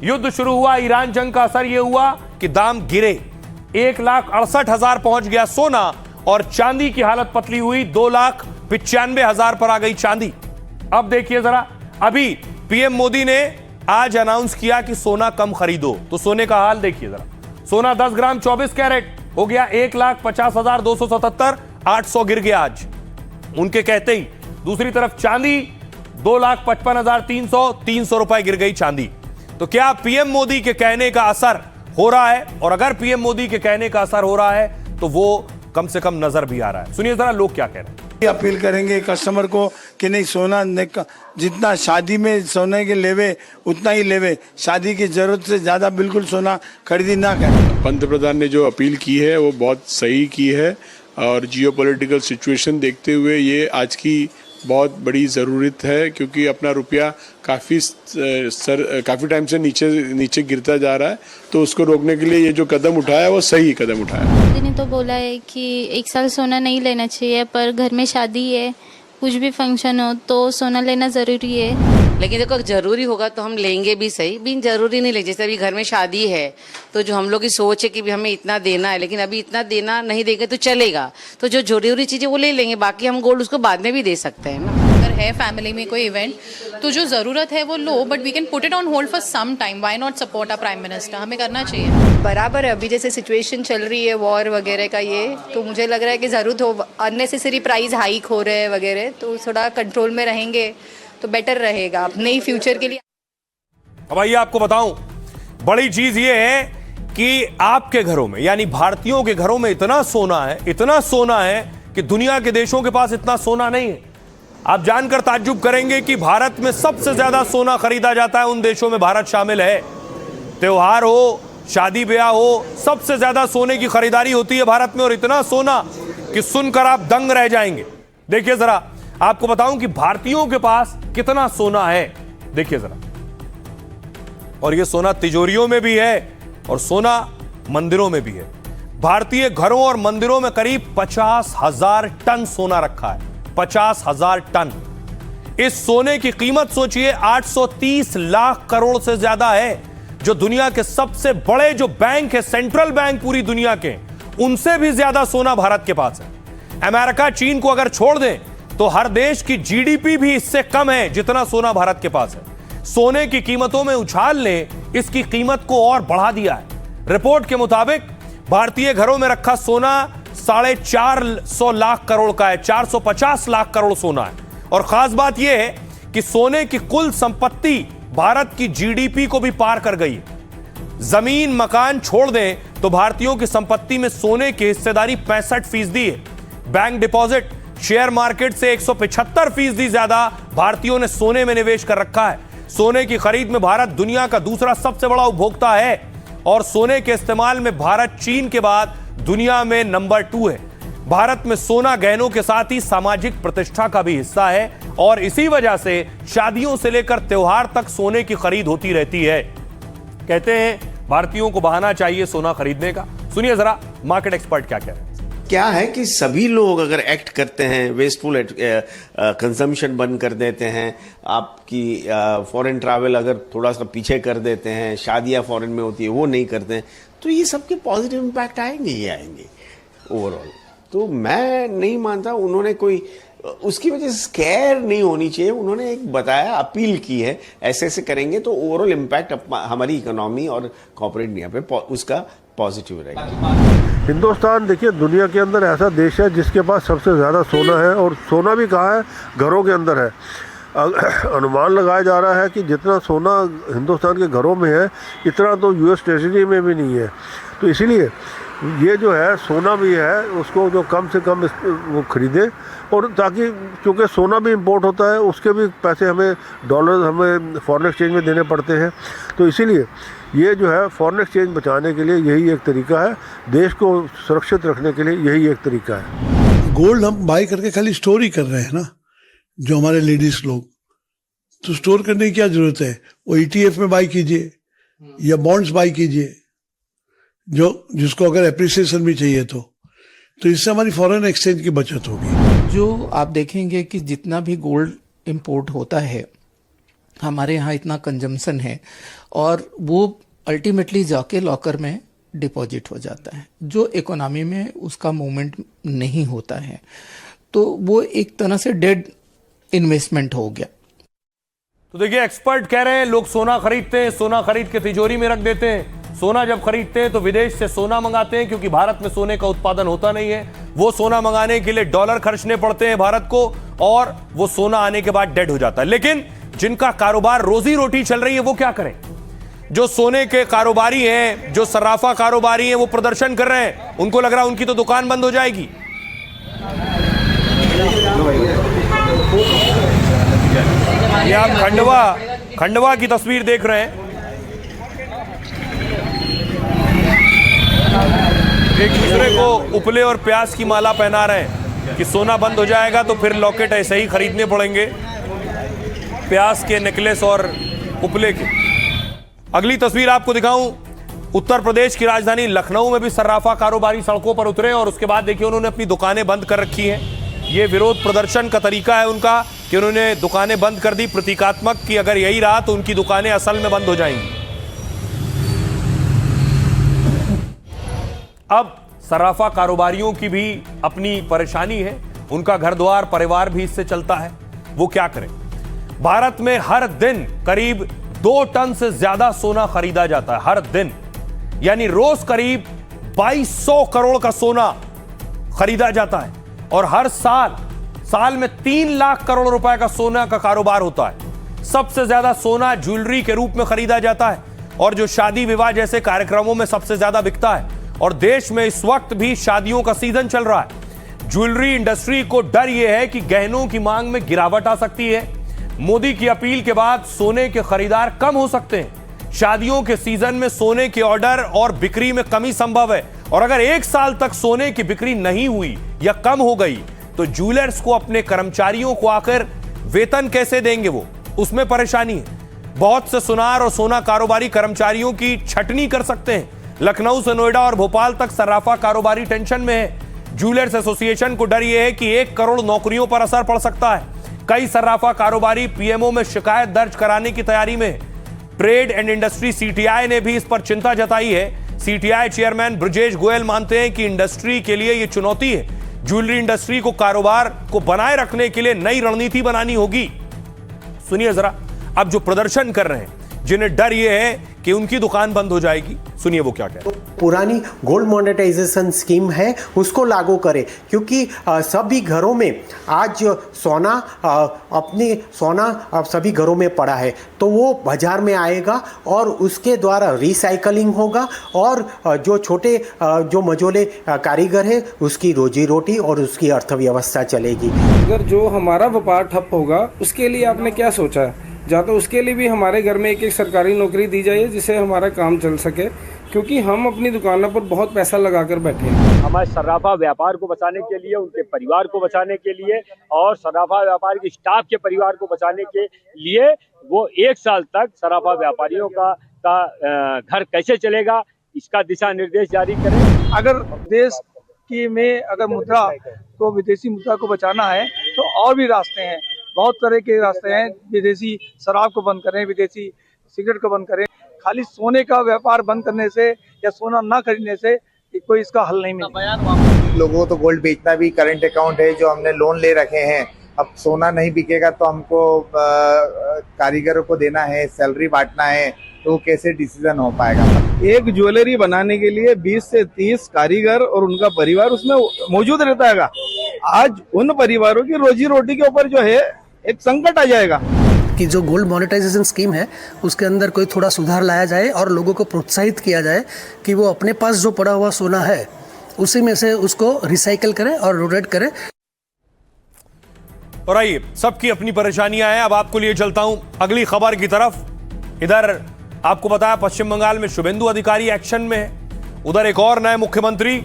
युद्ध शुरू हुआ, ईरान जंग का असर यह हुआ कि दाम गिरे, 1,68,000 पहुंच गया सोना और चांदी की हालत पतली हुई, 2,95,000 पर आ गई चांदी। अब देखिए जरा, अभी पीएम मोदी ने आज अनाउंस किया कि सोना कम खरीदो, तो सोने का हाल देखिए जरा। सोना 10 ग्राम 24 कैरेट हो गया 1,50,277, 800 गिर गया आज उनके कहते ही। दूसरी तरफ चांदी 2,55,300, 300 रुपए गिर गई चांदी। तो क्या पीएम मोदी के कहने का असर हो रहा है? और अगर पीएम मोदी के कहने का असर हो रहा है तो वो कम से कम नजर भी आ रहा है। सुनिए जरा लोग क्या कह रहे हैं। अपील करेंगे कस्टमर को कि नहीं, सोना जितना शादी में सोने के लेवे उतना ही लेवे, शादी की जरूरत से ज्यादा बिल्कुल सोना खरीदी ना करें। पंतप्रधान ने जो अपील की है वो बहुत सही की है और जियोपॉलिटिकल सिचुएशन देखते हुए ये आज की बहुत बड़ी ज़रूरत है, क्योंकि अपना रुपया काफ़ी टाइम से नीचे गिरता जा रहा है, तो उसको रोकने के लिए ये जो कदम उठाया वो सही कदम उठाया। मोदी ने तो बोला है कि 1 साल सोना नहीं लेना चाहिए, पर घर में शादी है, कुछ भी फंक्शन हो तो सोना लेना ज़रूरी है। लेकिन देखो जरूरी होगा तो हम लेंगे भी सही, बिन जरूरी नहीं ले। जैसे अभी घर में शादी है तो जो हम लोग की सोच है कि हमें इतना देना है, लेकिन अभी इतना देना नहीं देंगे तो चलेगा, तो जो जरूरी चीजें वो ले लेंगे, बाकी हम गोल्ड उसको बाद में भी दे सकते हैं ना। अगर है फैमिली में कोई इवेंट तो जो जरूरत है वो लो, but we can put it on hold for some time. Why not support a prime minister, हमें करना चाहिए। बराबर है, अभी जैसे सिचुएशन चल रही है वॉर वगैरह का, ये तो मुझे लग रहा है कि जरूरत हो, अननेसेसरी प्राइस हाइक हो रहे हैं वगैरह, तो थोड़ा कंट्रोल में रहेंगे तो बेटर रहेगा अपने ही फ्यूचर के लिए। अब आइए आपको बताऊं, बड़ी चीज ये है कि आपके घरों में यानी भारतीयों के घरों में इतना सोना है कि दुनिया के देशों के पास इतना सोना नहीं है। आप जानकर ताज्जुब करेंगे कि भारत में सबसे ज्यादा सोना खरीदा जाता है उन देशों में भारत शामिल है। त्योहार हो, शादी ब्याह हो, सबसे ज्यादा सोने की खरीदारी होती है भारत में, और इतना सोना कि सुनकर आप दंग रह जाएंगे। देखिए जरा, आपको बताऊं कि भारतीयों के पास कितना सोना है, देखिए जरा। और यह सोना तिजोरियों में भी है और सोना मंदिरों में भी है। भारतीय घरों और मंदिरों में करीब 50,000 टन सोना रखा है, 50,000 टन। इस सोने की कीमत सोचिए 830 लाख करोड़ से ज्यादा है, जो दुनिया के सबसे बड़े जो बैंक है, सेंट्रल बैंक पूरी दुनिया के, उनसे भी ज्यादा सोना भारत के पास है। अमेरिका, चीन को अगर छोड़ दें तो हर देश की जीडीपी भी इससे कम है जितना सोना भारत के पास है। सोने की कीमतों में उछाल ने इसकी कीमत को और बढ़ा दिया है। रिपोर्ट के मुताबिक भारतीय घरों में रखा सोना 450 लाख करोड़ का है, 450 लाख करोड़ सोना है। और खास बात यह है कि सोने की कुल संपत्ति भारत की जीडीपी को भी पार कर गई है। जमीन मकान छोड़ दें तो भारतीयों की संपत्ति में सोने की हिस्सेदारी 65% है। बैंक डिपॉजिट, शेयर मार्केट से 175% ज्यादा भारतीयों ने सोने में निवेश कर रखा है। सोने की खरीद में भारत दुनिया का दूसरा सबसे बड़ा उपभोक्ता है और सोने के इस्तेमाल में भारत चीन के बाद दुनिया में नंबर 2 है। भारत में सोना गहनों के साथ ही सामाजिक प्रतिष्ठा का भी हिस्सा है और इसी वजह से शादियों से लेकर त्योहार तक सोने की खरीद होती रहती है। कहते हैं भारतीयों को बहाना चाहिए सोना खरीदने का। सुनिए जरा मार्केट एक्सपर्ट क्या कह रहे हैं। क्या है कि सभी लोग अगर एक्ट करते हैं, वेस्टफुल कंजम्पशन बंद कर देते हैं, आपकी फॉरेन ट्रैवल अगर थोड़ा सा पीछे कर देते हैं, शादियां फॉरेन में होती है वो नहीं करते हैं, तो ये सबके पॉजिटिव इम्पैक्ट आएंगे ही आएंगे ओवरऑल। तो मैं नहीं मानता उन्होंने कोई उसकी वजह से स्कैर नहीं होनी चाहिए। उन्होंने एक बताया, अपील की है, ऐसे ऐसे करेंगे तो ओवरऑल इम्पैक्ट हमारी इकोनॉमी और कॉर्पोरेट दुनिया पे उसका पॉजिटिव रहेगा। हिंदुस्तान देखिए दुनिया के अंदर ऐसा देश है जिसके पास सबसे ज़्यादा सोना है, और सोना भी कहाँ है, घरों के अंदर है। अनुमान लगाया जा रहा है कि जितना सोना हिंदुस्तान के घरों में है इतना तो यूएस ट्रेजरी में भी नहीं है। तो इसीलिए ये जो है सोना भी है उसको जो कम से कम वो खरीदे, और ताकि चूँकि सोना भी इंपोर्ट होता है उसके भी पैसे हमें डॉलर हमें फॉरेन एक्सचेंज में देने पड़ते हैं। तो इसीलिए ये जो है फॉरेन एक्सचेंज बचाने के लिए यही एक तरीका है, देश को सुरक्षित रखने के लिए यही एक तरीका है। गोल्ड हम बाई करके खाली स्टोर ही कर रहे हैं ना, जो हमारे लेडीज लोग, तो स्टोर करने की क्या जरूरत है? वो ETF में बाई कीजिए या बॉन्ड्स बाई कीजिए, जो जिसको अगर एप्रिसिएशन भी चाहिए तो इससे हमारी फॉरेन एक्सचेंज की बचत होगी। जो आप देखेंगे कि जितना भी गोल्ड इंपोर्ट होता है, हमारे यहाँ इतना कंजम्पशन है और वो अल्टीमेटली जाके लॉकर में डिपॉजिट हो जाता है, जो इकोनॉमी में उसका मूवमेंट नहीं होता है, तो वो एक तरह से डेड इन्वेस्टमेंट हो गया। तो देखिए, एक्सपर्ट कह रहे हैं लोग सोना खरीदते हैं, सोना खरीद के तिजोरी में रख देते हैं। सोना जब खरीदते हैं तो विदेश से सोना मंगाते हैं, क्योंकि भारत में सोने का उत्पादन होता नहीं है। वो सोना मंगाने के लिए डॉलर खर्चने पड़ते हैं भारत को, और वो सोना आने के बाद डेड हो जाता है। लेकिन जिनका कारोबार रोजी रोटी चल रही है वो क्या करें? जो सोने के कारोबारी हैं, जो सर्राफा कारोबारी हैं, वो प्रदर्शन कर रहे हैं। उनको लग रहा है उनकी तो दुकान बंद हो जाएगी। ये आप खंडवा की तस्वीर देख रहे हैं। एक दूसरे को उपले और प्याज की माला पहना रहे हैं कि सोना बंद हो जाएगा तो फिर लॉकेट ऐसे ही खरीदने पड़ेंगे, प्याज के नेकलेस और उपले के। अगली तस्वीर आपको दिखाऊं, उत्तर प्रदेश की राजधानी लखनऊ में भी सर्राफा कारोबारी सड़कों पर उतरे और उसके बाद देखिए उन्होंने अपनी दुकानें बंद कर रखी हैं। ये विरोध प्रदर्शन का तरीका है उनका कि उन्होंने दुकानें बंद कर दी, प्रतीकात्मक कि अगर यही रहा तो उनकी दुकानें असल में बंद हो जाएंगी। अब सर्राफा कारोबारियों की भी अपनी परेशानी है, उनका घर द्वार परिवार भी इससे चलता है। वो क्या करें? भारत में हर दिन करीब 2 टन से ज्यादा सोना खरीदा जाता है, हर दिन, यानी रोज करीब 2200 करोड़ का सोना खरीदा जाता है। और हर साल में 3 लाख करोड़ रुपए का सोना का कारोबार होता है। सबसे ज्यादा सोना ज्वेलरी के रूप में खरीदा जाता है और जो शादी विवाह जैसे कार्यक्रमों में सबसे ज्यादा बिकता है। और देश में इस वक्त भी शादियों का सीजन चल रहा है। ज्वेलरी इंडस्ट्री को डर यह है कि गहनों की मांग में गिरावट आ सकती है। मोदी की अपील के बाद सोने के खरीदार कम हो सकते हैं। शादियों के सीजन में सोने के ऑर्डर और बिक्री में कमी संभव है। और अगर 1 साल तक सोने की बिक्री नहीं हुई या कम हो गई तो ज्वेलर्स को अपने कर्मचारियों को आकर वेतन कैसे देंगे? वो उसमें परेशानी है। बहुत से सुनार और सोना कारोबारी कर्मचारियों की छटनी कर सकते हैं। लखनऊ से नोएडा और भोपाल तक सर्राफा कारोबारी टेंशन में है। ज्वेलर्स एसोसिएशन को डर यह है कि 1 करोड़ नौकरियों पर असर पड़ सकता है। कई सर्राफा कारोबारी पीएमओ में शिकायत दर्ज कराने की तैयारी में है। ट्रेड एंड इंडस्ट्री सीटीआई ने भी इस पर चिंता जताई है। सीटीआई चेयरमैन ब्रजेश गोयल मानते हैं कि इंडस्ट्री के लिए यह चुनौती है। ज्वेलरी इंडस्ट्री को कारोबार को बनाए रखने के लिए नई रणनीति बनानी होगी। सुनिए जरा, अब जो प्रदर्शन कर रहे हैं, जिन्हें डर यह है कि उनकी दुकान बंद हो जाएगी, सुनिए वो क्या कहते हैं। पुरानी गोल्ड मोनेटाइजेशन स्कीम है उसको लागू करें, क्योंकि सभी घरों में आज सोना अब सभी घरों में पड़ा है, तो वो बाजार में आएगा और उसके द्वारा रिसाइकलिंग होगा और जो छोटे जो मझोले कारीगर है उसकी रोजी रोटी और उसकी अर्थव्यवस्था चलेगी। अगर जो हमारा व्यापार ठप होगा उसके लिए आपने क्या सोचा है? या तो उसके लिए भी हमारे घर में एक सरकारी नौकरी दी जाए जिससे हमारा काम चल सके, क्योंकि हम अपनी दुकानों पर बहुत पैसा लगाकर बैठे हैं। हमारे सर्राफा व्यापार को बचाने के लिए, उनके परिवार को बचाने के लिए और सर्राफा व्यापार के स्टाफ के परिवार को बचाने के लिए वो 1 साल तक सर्राफा व्यापारियों का घर कैसे चलेगा, इसका दिशा निर्देश जारी करें। अगर देश की में अगर मुद्रा को, विदेशी मुद्रा को बचाना है तो और भी रास्ते हैं, बहुत तरह के रास्ते हैं। विदेशी शराब को बंद करें, विदेशी सिगरेट को बंद करें। खाली सोने का व्यापार बंद करने से या सोना ना खरीदने से कोई इसका हल नहीं मिलेगा। लोगों को तो गोल्ड बेचना भी करंट अकाउंट है, जो हमने लोन ले रखे हैं। अब सोना नहीं बिकेगा तो हमको कारीगरों को देना है, सैलरी बांटना है, तो कैसे डिसीजन हो पाएगा? एक ज्वेलरी बनाने के लिए 20 से 30 कारीगर और उनका परिवार उसमें मौजूद रहता है। आज उन परिवारों की रोजी रोटी के ऊपर जो है एक संकट आ जाएगा। कि जो गोल्ड मोनेटाइजेशन स्कीम है उसके अंदर कोई थोड़ा सुधार लाया जाए और लोगों को प्रोत्साहित किया जाए कि वो अपने पास जो पड़ा हुआ सोना है उसी में से उसको रिसाइकिल करें और रोटेट करें। और आइए, सबकी अपनी परेशानियां हैं। अब आपको लिए चलता हूं अगली खबर की तरफ। इधर आपको बताया पश्चिम बंगाल में शुभेंदु अधिकारी एक्शन में है, उधर एक और नए मुख्यमंत्री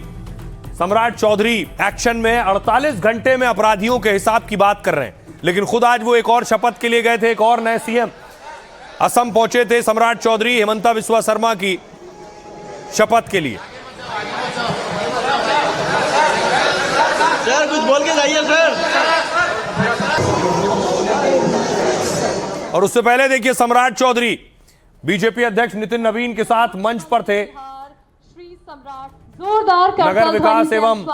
सम्राट चौधरी एक्शन में है। 48 घंटे में अपराधियों के हिसाब की बात कर रहे हैं, लेकिन खुद आज वो एक और शपथ के लिए गए थे। एक और नए सीएम असम पहुंचे थे सम्राट चौधरी हेमंता बिस्वा शर्मा की शपथ के लिए। सर कुछ बोल के जाइए सर। और उससे पहले देखिए सम्राट चौधरी बीजेपी अध्यक्ष नितिन नवीन के साथ मंच पर थे। जोरदार नगर विकास एवं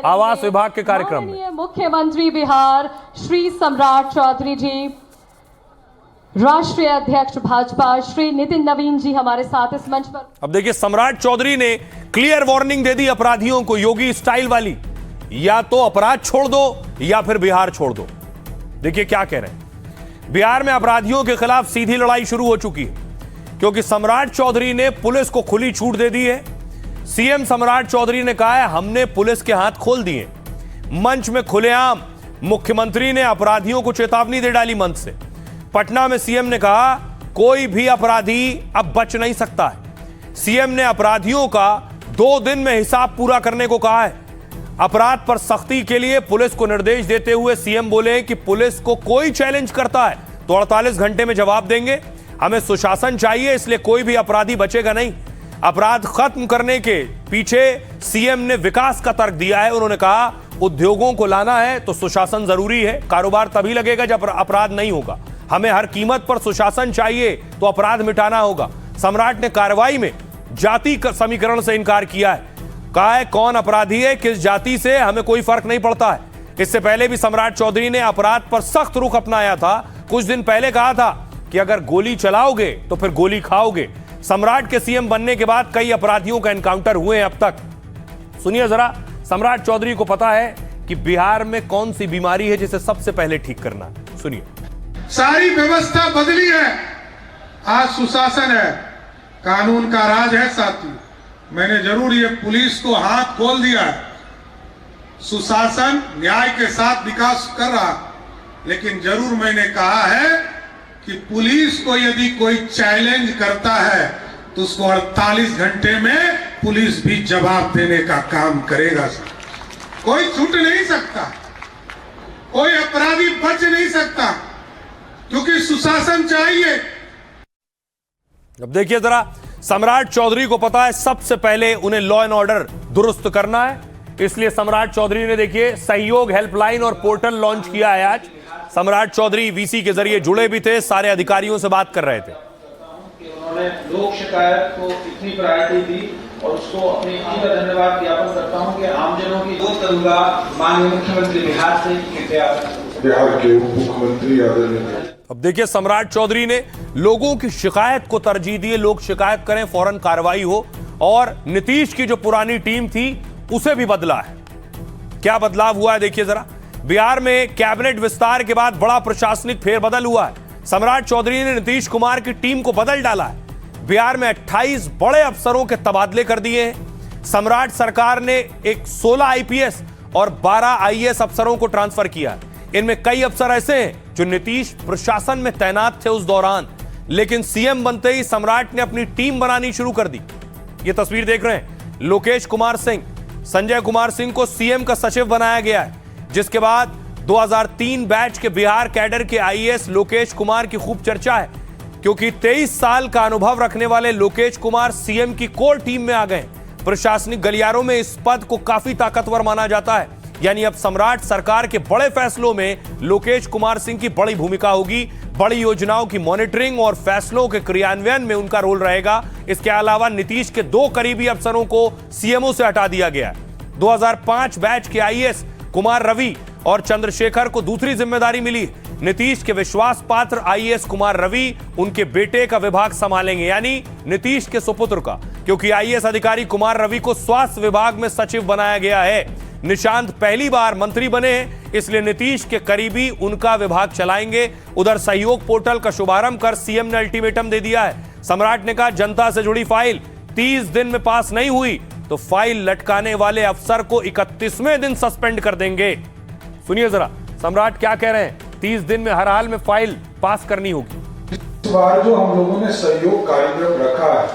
आवास विभाग के कार्यक्रम में मुख्यमंत्री बिहार श्री सम्राट चौधरी जी, राष्ट्रीय अध्यक्ष भाजपा श्री नितिन नवीन जी हमारे साथ इस मंच पर। अब देखिए सम्राट चौधरी ने क्लियर वार्निंग दे दी अपराधियों को, योगी स्टाइल वाली, या तो अपराध छोड़ दो या फिर बिहार छोड़ दो। देखिए क्या कह रहे हैं। बिहार में अपराधियों के खिलाफ सीधी लड़ाई शुरू हो चुकी है क्योंकि सम्राट चौधरी ने पुलिस को खुली छूट दे दी है। सीएम सम्राट चौधरी ने कहा है हमने पुलिस के हाथ खोल दिए। मंच में खुलेआम मुख्यमंत्री ने अपराधियों को चेतावनी दे डाली मंच से। पटना में सीएम ने कहा कोई भी अपराधी अब बच नहीं सकता है। सीएम ने अपराधियों का 2 दिन में हिसाब पूरा करने को कहा है। अपराध पर सख्ती के लिए पुलिस को निर्देश देते हुए सीएम बोले कि पुलिस को कोई चैलेंज करता है तो 48 घंटे में जवाब देंगे। हमें सुशासन चाहिए, इसलिए कोई भी अपराधी बचेगा नहीं। अपराध खत्म करने के पीछे सीएम ने विकास का तर्क दिया है। उन्होंने कहा उद्योगों को लाना है तो सुशासन जरूरी है, कारोबार तभी लगेगा जब अपराध नहीं होगा। हमें हर कीमत पर सुशासन चाहिए तो अपराध मिटाना होगा। सम्राट ने कार्रवाई में जाति समीकरण से इनकार किया है। कहा है कौन अपराधी है, किस जाति से, हमें कोई फर्क नहीं पड़ता है। इससे पहले भी सम्राट चौधरी ने अपराध पर सख्त रुख अपनाया था। कुछ दिन पहले कहा था कि अगर गोली चलाओगे तो फिर गोली खाओगे। सम्राट के सीएम बनने के बाद कई अपराधियों का एनकाउंटर हुए हैं अब तक। सुनिए जरा, सम्राट चौधरी को पता है कि बिहार में कौन सी बीमारी है जिसे सबसे पहले ठीक करना है। सुनिए। सारी व्यवस्था बदली है, आज सुशासन है, कानून का राज है साथियों। मैंने जरूर ये पुलिस को हाथ खोल दिया है, सुशासन न्याय के साथ विकास कर रहा, लेकिन जरूर मैंने कहा है कि पुलिस को यदि कोई चैलेंज करता है तो उसको 48 घंटे में पुलिस भी जवाब देने का काम करेगा। कोई छूट नहीं सकता, कोई अपराधी बच नहीं सकता, क्योंकि सुशासन चाहिए। अब देखिए जरा, सम्राट चौधरी को पता है सबसे पहले उन्हें लॉ एंड ऑर्डर दुरुस्त करना है, इसलिए सम्राट चौधरी ने देखिए सहयोग हेल्पलाइन और पोर्टल लॉन्च किया है आज। सम्राट चौधरी वीसी के जरिए जुड़े भी थे, सारे अधिकारियों से बात कर रहे थे। उन्होंने लोक शिकायत को इतनी प्रायोरिटी दी और उसको अपनी टीम का धन्यवाद ज्ञापन करता हूं कि आमजनों की वो करूंगा माननीय मुख्यमंत्री बिहार से कृपया बिहार के उप मुख्यमंत्री आदरणीय। अब देखिए सम्राट चौधरी ने लोगों की शिकायत को तरजीह दी। लोग शिकायत करें, फौरन कार्रवाई हो। और नीतीश की जो पुरानी टीम थी उसे भी बदला है। क्या बदलाव हुआ है देखिए जरा। बिहार में कैबिनेट विस्तार के बाद बड़ा प्रशासनिक फेरबदल हुआ है। सम्राट चौधरी ने नीतीश कुमार की टीम को बदल डाला है। बिहार में 28 बड़े अफसरों के तबादले कर दिए हैं। सम्राट सरकार ने एक 16 आईपीएस और 12 आईएएस अफसरों को ट्रांसफर किया है। इनमें कई अफसर ऐसे हैं जो नीतीश प्रशासन में तैनात थे उस दौरान, लेकिन सीएम बनते ही सम्राट ने अपनी टीम बनानी शुरू कर दी। ये तस्वीर देख रहे हैं, लोकेश कुमार सिंह, संजय कुमार सिंह को सीएम का सचिव बनाया गया है, जिसके बाद 2003 बैच के बिहार कैडर के आईएएस लोकेश कुमार की खूब चर्चा है, क्योंकि 23 साल का अनुभव रखने वाले लोकेश कुमार सीएम की कोर टीम में आ गए। प्रशासनिक गलियारों में इस पद को काफी ताकतवर माना जाता है। यानी अब सम्राट सरकार के बड़े फैसलों में लोकेश कुमार सिंह की बड़ी भूमिका होगी। बड़ी योजनाओं की मॉनिटरिंग और फैसलों के क्रियान्वयन में उनका रोल रहेगा। इसके अलावा नीतीश के 2 करीबी अफसरों को सीएमओ से हटा दिया गया है। 2005 बैच के आईएएस कुमार रवि और चंद्रशेखर को दूसरी जिम्मेदारी मिली। नीतीश के विश्वास पात्र आईएएस कुमार रवि उनके बेटे का विभाग संभालेंगे, यानी नीतीश के सुपुत्र का, क्योंकि आईएएस अधिकारी कुमार रवि को स्वास्थ्य विभाग में सचिव बनाया गया है। निशांत पहली बार मंत्री बने हैं, इसलिए नीतीश के करीबी उनका विभाग चलाएंगे। उधर सहयोग पोर्टल का शुभारंभ कर सीएम ने अल्टीमेटम दे दिया है। सम्राट ने कहा जनता से जुड़ी फाइल 30 दिन में पास नहीं हुई तो फाइल लटकाने वाले अफसर को 31वें दिन सस्पेंड कर देंगे। सुनिए जरा सम्राट क्या कह रहे हैं। 30 दिन में हर हाल में फाइल पास करनी होगी। इस बार जो हम लोगों ने सहयोग कार्यक्रम रखा है,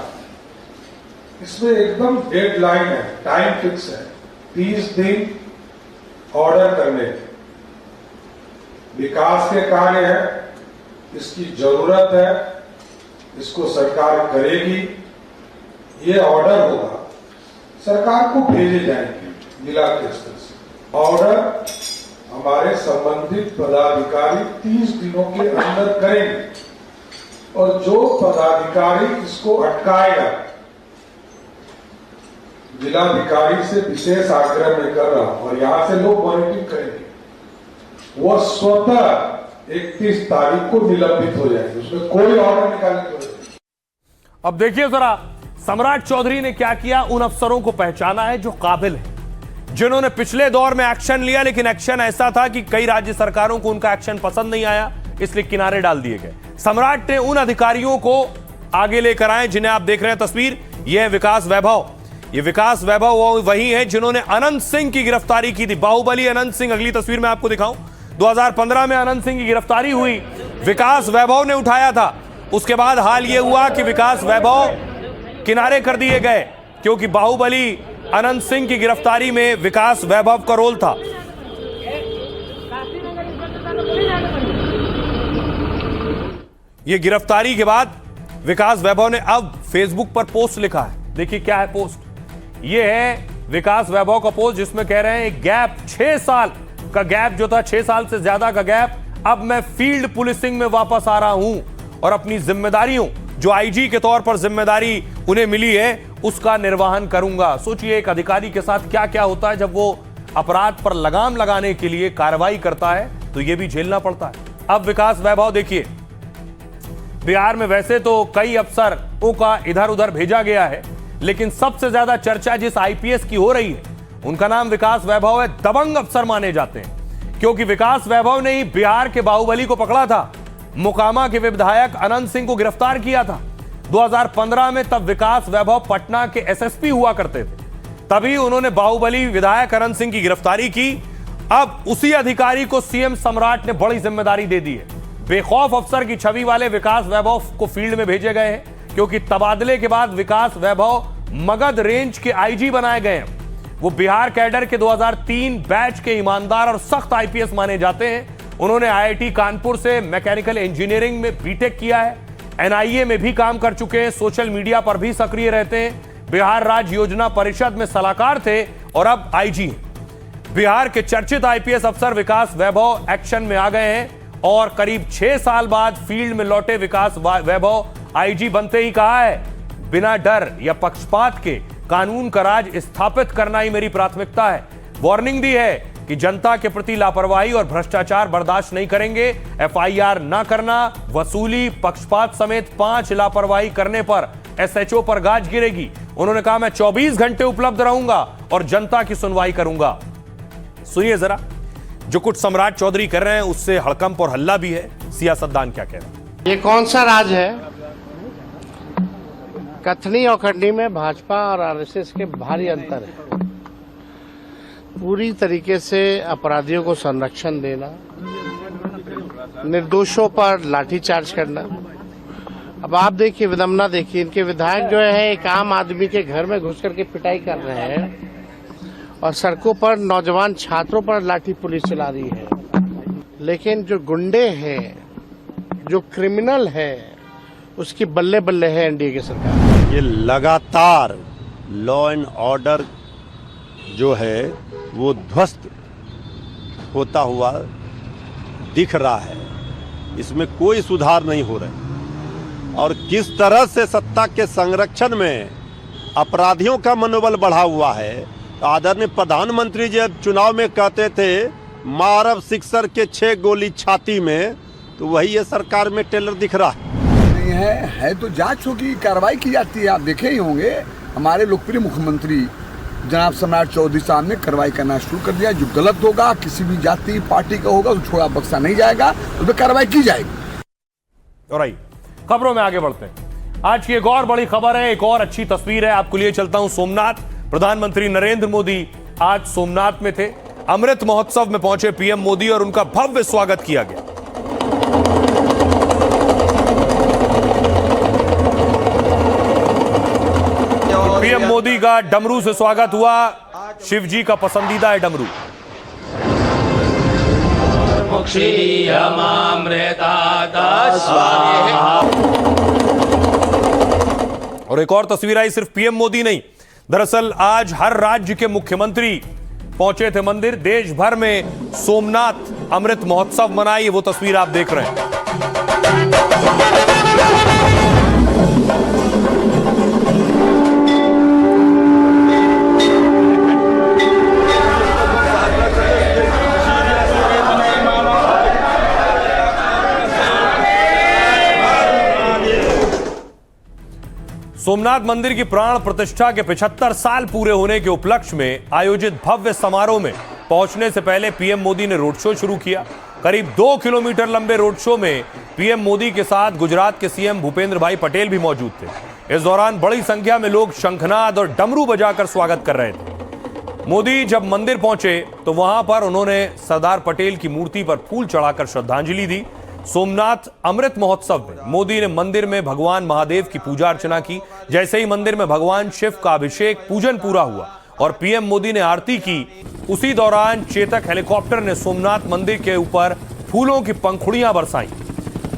इसमें एकदम डेडलाइन है, टाइम फिक्स है, 30 दिन ऑर्डर करने के। विकास के कार्य है, इसकी जरूरत है, इसको सरकार करेगी। ये ऑर्डर होगा, सरकार को भेजे जाएंगे जिला के स्तर से। ऑर्डर हमारे संबंधित पदाधिकारी 30 दिनों के अंदर करेंगे। और जो पदाधिकारी इसको अटकाएगा, जिलाधिकारी से विशेष आग्रह मैं कर रहा हूं और यहां से लोग मॉनिटरिंग करेंगे, वो स्वतः 31 तारीख को निलंबित हो जाएंगे, उसमें कोई ऑर्डर निकालने की जरूरत नहीं। अब देखिए जरा सम्राट चौधरी ने क्या किया। उन अफसरों को पहचाना है जो काबिल है, जिन्होंने पिछले दौर में एक्शन लिया, लेकिन एक्शन ऐसा था कि कई राज्य सरकारों को उनका एक्शन पसंद नहीं आया, इसलिए किनारे डाल दिए गए। सम्राट ने उन अधिकारियों को आगे लेकर आए जिन्हें आप देख रहे हैं तस्वीर। यह है विकास वैभव। ये विकास वैभव वो वही है जिन्होंने अनंत सिंह की गिरफ्तारी की थी। बाहुबली अनंत सिंह, अगली तस्वीर में आपको दिखाऊं, 2015 में अनंत सिंह की गिरफ्तारी हुई, विकास वैभव ने उठाया था। उसके बाद हाल यह हुआ कि विकास वैभव किनारे कर दिए गए, क्योंकि बाहुबली अनंत सिंह की गिरफ्तारी में विकास वैभव का रोल था। यह गिरफ्तारी के बाद विकास वैभव ने अब फेसबुक पर पोस्ट लिखा है। देखिए क्या है पोस्ट। यह है विकास वैभव का पोस्ट, जिसमें कह रहे हैं एक गैप, 6 साल का गैप जो था, 6 साल से ज्यादा का गैप, अब मैं फील्ड पुलिसिंग में वापस आ रहा हूं और अपनी जिम्मेदारियों, जो आईजी के तौर पर जिम्मेदारी उन्हें मिली है, उसका निर्वहन करूंगा। सोचिए एक अधिकारी के साथ क्या क्या होता है जब वो अपराध पर लगाम लगाने के लिए कार्रवाई करता है, तो यह भी झेलना पड़ता है। अब विकास वैभव देखिए, बिहार में वैसे तो कई अफसरों का इधर उधर भेजा गया है, लेकिन सबसे ज्यादा चर्चा जिस आईपीएस की हो रही है उनका नाम विकास वैभव है। दबंग अफसर माने जाते हैं, क्योंकि विकास वैभव ने ही बिहार के बाहुबली को पकड़ा था, मोकामा के विधायक अनंत सिंह को गिरफ्तार किया था 2015 में। तब विकास वैभव पटना के एसएसपी हुआ करते थे, तभी उन्होंने बाहुबली विधायक अनंत सिंह की गिरफ्तारी की। अब उसी अधिकारी को सीएम सम्राट ने बड़ी जिम्मेदारी दे दी है। बेखौफ अफसर की छवि वाले विकास वैभव को फील्ड में भेजे गए हैं, क्योंकि तबादले के बाद विकास वैभव मगध रेंज के आईजी बनाए गए हैं। वो बिहार कैडर के 2003 बैच के ईमानदार और सख्त आईपीएस माने जाते हैं। उन्होंने आईआईटी कानपुर से मैकेनिकल इंजीनियरिंग में बीटेक किया है, एनआईए में भी काम कर चुके हैं, सोशल मीडिया पर भी सक्रिय रहते हैं, बिहार राज्य योजना परिषद में सलाहकार थे और अब आईजी हैं। बिहार के चर्चित आईपीएस अफसर विकास वैभव एक्शन में आ गए हैं और करीब 6 साल बाद फील्ड में लौटे विकास वैभव आईजी बनते ही कहा है, बिना डर या पक्षपात के कानून का राज स्थापित करना ही मेरी प्राथमिकता है। वार्निंग दी है कि जनता के प्रति लापरवाही और भ्रष्टाचार बर्दाश्त नहीं करेंगे। एफआईआर न करना, वसूली, पक्षपात समेत 5 लापरवाही करने पर एसएचओ पर गाज गिरेगी। उन्होंने कहा, मैं 24 घंटे उपलब्ध रहूंगा और जनता की सुनवाई करूंगा। सुनिए जरा, जो कुछ सम्राट चौधरी कर रहे हैं उससे हड़कंप और हल्ला भी है। सियासतदान क्या कह रहे हैं? ये कौन सा राज है? कथनी और खंडी में भाजपा और आरएसएस के भारी अंतर है। पूरी तरीके से अपराधियों को संरक्षण देना, निर्दोषों पर लाठीचार्ज करना। अब आप देखिए, विडंबना देखिए, इनके विधायक जो है एक आम आदमी के घर में घुस करके पिटाई कर रहे हैं और सड़कों पर नौजवान छात्रों पर लाठी पुलिस चला रही है। लेकिन जो गुंडे हैं, जो क्रिमिनल है, उसकी बल्ले बल्ले है एनडीए की सरकार। ये लगातार लॉ एंड ऑर्डर जो है वो ध्वस्त होता हुआ दिख रहा है, इसमें कोई सुधार नहीं हो रहा है। और किस तरह से सत्ता के संरक्षण में अपराधियों का मनोबल बढ़ा हुआ है। आदरणीय प्रधानमंत्री जब चुनाव में कहते थे मारब सिक्सर के 6 गोली छाती में, तो वही ये सरकार में टेलर दिख रहा है तो जांच होगी, कार्रवाई की जाती है। आप देखे ही होंगे हमारे लोकप्रिय मुख्यमंत्री जनाब सम्राट चौधरी साहब ने कार्रवाई करना शुरू कर दिया। जो गलत होगा, किसी भी जाति पार्टी का होगा, तो छोड़ा बक्सा नहीं जाएगा, उस पर कार्रवाई की जाएगी। और आई खबरों में आगे बढ़ते हैं। आज की एक और बड़ी खबर है, एक और अच्छी तस्वीर है, आपको लिए चलता हूं सोमनाथ। प्रधानमंत्री नरेंद्र मोदी आज सोमनाथ में थे। अमृत महोत्सव में पहुंचे पीएम मोदी और उनका भव्य स्वागत किया गया। पीएम मोदी का डमरू से स्वागत हुआ। शिव जी का पसंदीदा है डमरू। और एक और तस्वीर आई, सिर्फ पीएम मोदी नहीं, दरअसल आज हर राज्य के मुख्यमंत्री पहुंचे थे मंदिर। देश भर में सोमनाथ अमृत महोत्सव मनाई, वो तस्वीर आप देख रहे हैं। सोमनाथ मंदिर की प्राण प्रतिष्ठा के 75 साल पूरे होने के उपलक्ष्य में आयोजित भव्य समारोह में पहुंचने से पहले पीएम मोदी ने रोड शो शुरू किया। करीब 2 किलोमीटर लंबे रोड शो में पीएम मोदी के साथ गुजरात के सीएम भूपेंद्र भाई पटेल भी मौजूद थे। इस दौरान बड़ी संख्या में लोग शंखनाद और डमरू बजाकर स्वागत कर रहे थे। मोदी जब मंदिर पहुंचे तो वहां पर उन्होंने सरदार पटेल की मूर्ति पर फूल चढ़ाकर श्रद्धांजलि दी। सोमनाथ अमृत महोत्सव में मोदी ने मंदिर में भगवान महादेव की पूजा अर्चना की। जैसे ही मंदिर में भगवान शिव का अभिषेक पूजन पूरा हुआ और पीएम मोदी ने आरती की, उसी दौरान चेतक हेलीकॉप्टर ने सोमनाथ मंदिर के ऊपर फूलों की पंखुड़ियां बरसाई।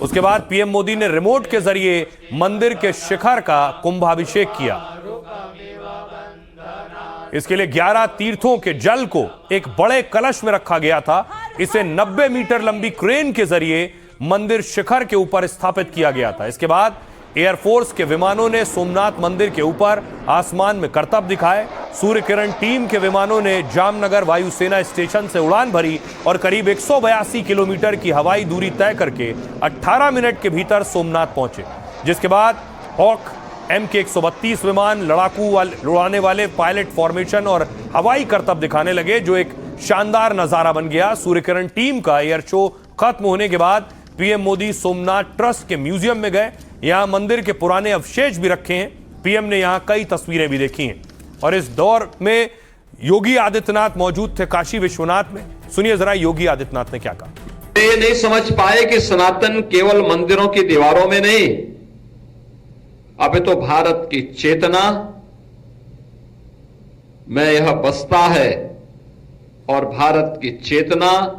उसके बाद पीएम मोदी ने रिमोट के जरिए मंदिर के शिखर का कुंभाभिषेक किया। इसके लिए 11 तीर्थों के जल को एक बड़े कलश में रखा गया था। इसे 90 मीटर लंबी क्रेन के जरिए मंदिर शिखर के ऊपर स्थापित किया गया था। इसके बाद एयरफोर्स के विमानों ने सोमनाथ मंदिर के ऊपर आसमान में करतब दिखाए। सूर्य किरण टीम के विमानों ने जामनगर वायुसेना स्टेशन से उड़ान भरी और करीब 182 किलोमीटर की हवाई दूरी तय करके 18 मिनट के भीतर सोमनाथ पहुंचे। जिसके बाद हॉक MK-132 विमान लड़ाकू उड़ाने वाले पायलट फॉर्मेशन और हवाई करतब दिखाने लगे, जो एक शानदार नजारा बन गया। सूर्य किरण टीम का एयर शो खत्म होने के बाद पीएम मोदी सोमनाथ ट्रस्ट के म्यूजियम में गए। यहां मंदिर के पुराने अवशेष भी रखे हैं। पीएम ने यहां कई तस्वीरें भी देखी हैं। और इस दौर में योगी आदित्यनाथ मौजूद थे काशी विश्वनाथ में। सुनिए जरा योगी आदित्यनाथ ने क्या कहा। ये नहीं समझ पाए कि सनातन केवल मंदिरों की दीवारों में नहीं, अभी तो भारत की चेतना में यह बसता है और भारत की चेतना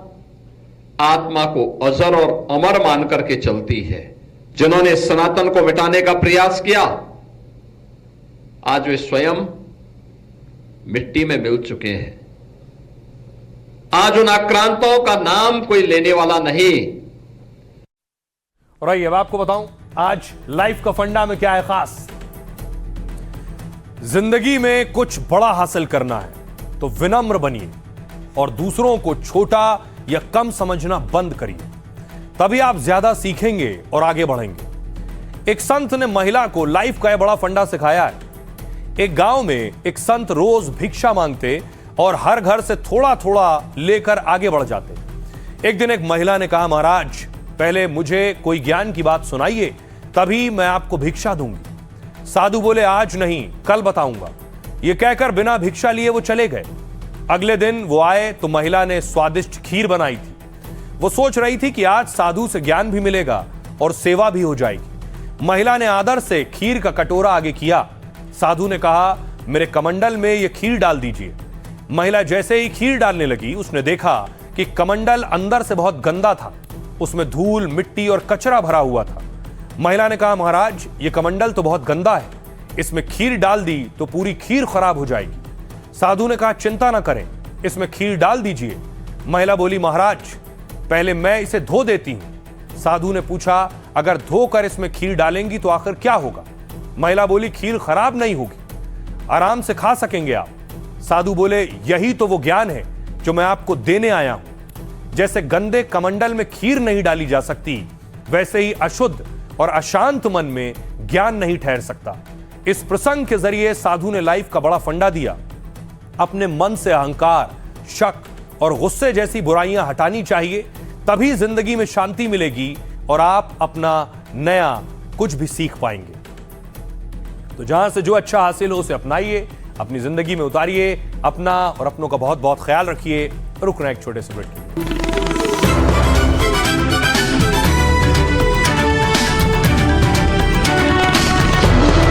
आत्मा को अजर और अमर मान करके चलती है। जिन्होंने सनातन को मिटाने का प्रयास किया, आज वे स्वयं मिट्टी में मिल चुके हैं। आज उन आक्रांतों का नाम कोई लेने वाला नहीं। और आइए अब आपको बताऊं आज लाइफ का फंडा में क्या है खास। जिंदगी में कुछ बड़ा हासिल करना है तो विनम्र बनिए और दूसरों को छोटा या कम समझना बंद करिए, तभी आप ज्यादा सीखेंगे और आगे बढ़ेंगे। एक संत ने महिला को लाइफ का यह बड़ा फंडा सिखाया है। एक गांव में एक संत रोज भिक्षा मांगते और हर घर से थोड़ा थोड़ा लेकर आगे बढ़ जाते। एक दिन एक महिला ने कहा, महाराज पहले मुझे कोई ज्ञान की बात सुनाइए, तभी मैं आपको भिक्षा दूंगी। साधु बोले, आज नहीं कल बताऊंगा। यह कहकर बिना भिक्षा लिए वो चले गए। अगले दिन वो आए तो महिला ने स्वादिष्ट खीर बनाई थी। वो सोच रही थी कि आज साधु से ज्ञान भी मिलेगा और सेवा भी हो जाएगी। महिला ने आदर से खीर का कटोरा आगे किया। साधु ने कहा, मेरे कमंडल में यह खीर डाल दीजिए। महिला जैसे ही खीर डालने लगी, उसने देखा कि कमंडल अंदर से बहुत गंदा था। उसमें धूल, मिट्टी और कचरा भरा हुआ था। महिला ने कहा, महाराज ये कमंडल तो बहुत गंदा है, इसमें खीर डाल दी तो पूरी खीर खराब हो जाएगी। साधु ने कहा, चिंता ना करें, इसमें खीर डाल दीजिए। महिला बोली, महाराज पहले मैं इसे धो देती हूं। साधु ने पूछा, अगर धोकर इसमें खीर डालेंगी तो आखिर क्या होगा? महिला बोली, खीर खराब नहीं होगी, आराम से खा सकेंगे आप। साधु बोले, यही तो वो ज्ञान है जो मैं आपको देने आया हूं। जैसे गंदे कमंडल में खीर नहीं डाली जा सकती, वैसे ही अशुद्ध और अशांत मन में ज्ञान नहीं ठहर सकता। इस प्रसंग के जरिए साधु ने लाइफ का बड़ा फंडा दिया। अपने मन से अहंकार, शक और गुस्से जैसी बुराइयां हटानी चाहिए, तभी जिंदगी में शांति मिलेगी और आप अपना नया कुछ भी सीख पाएंगे। तो जहां से जो अच्छा हासिल हो उसे अपनाइए, अपनी जिंदगी में उतारिए। अपना और अपनों का बहुत बहुत ख्याल रखिए। रुकना एक छोटे से ब्रेक के लिए।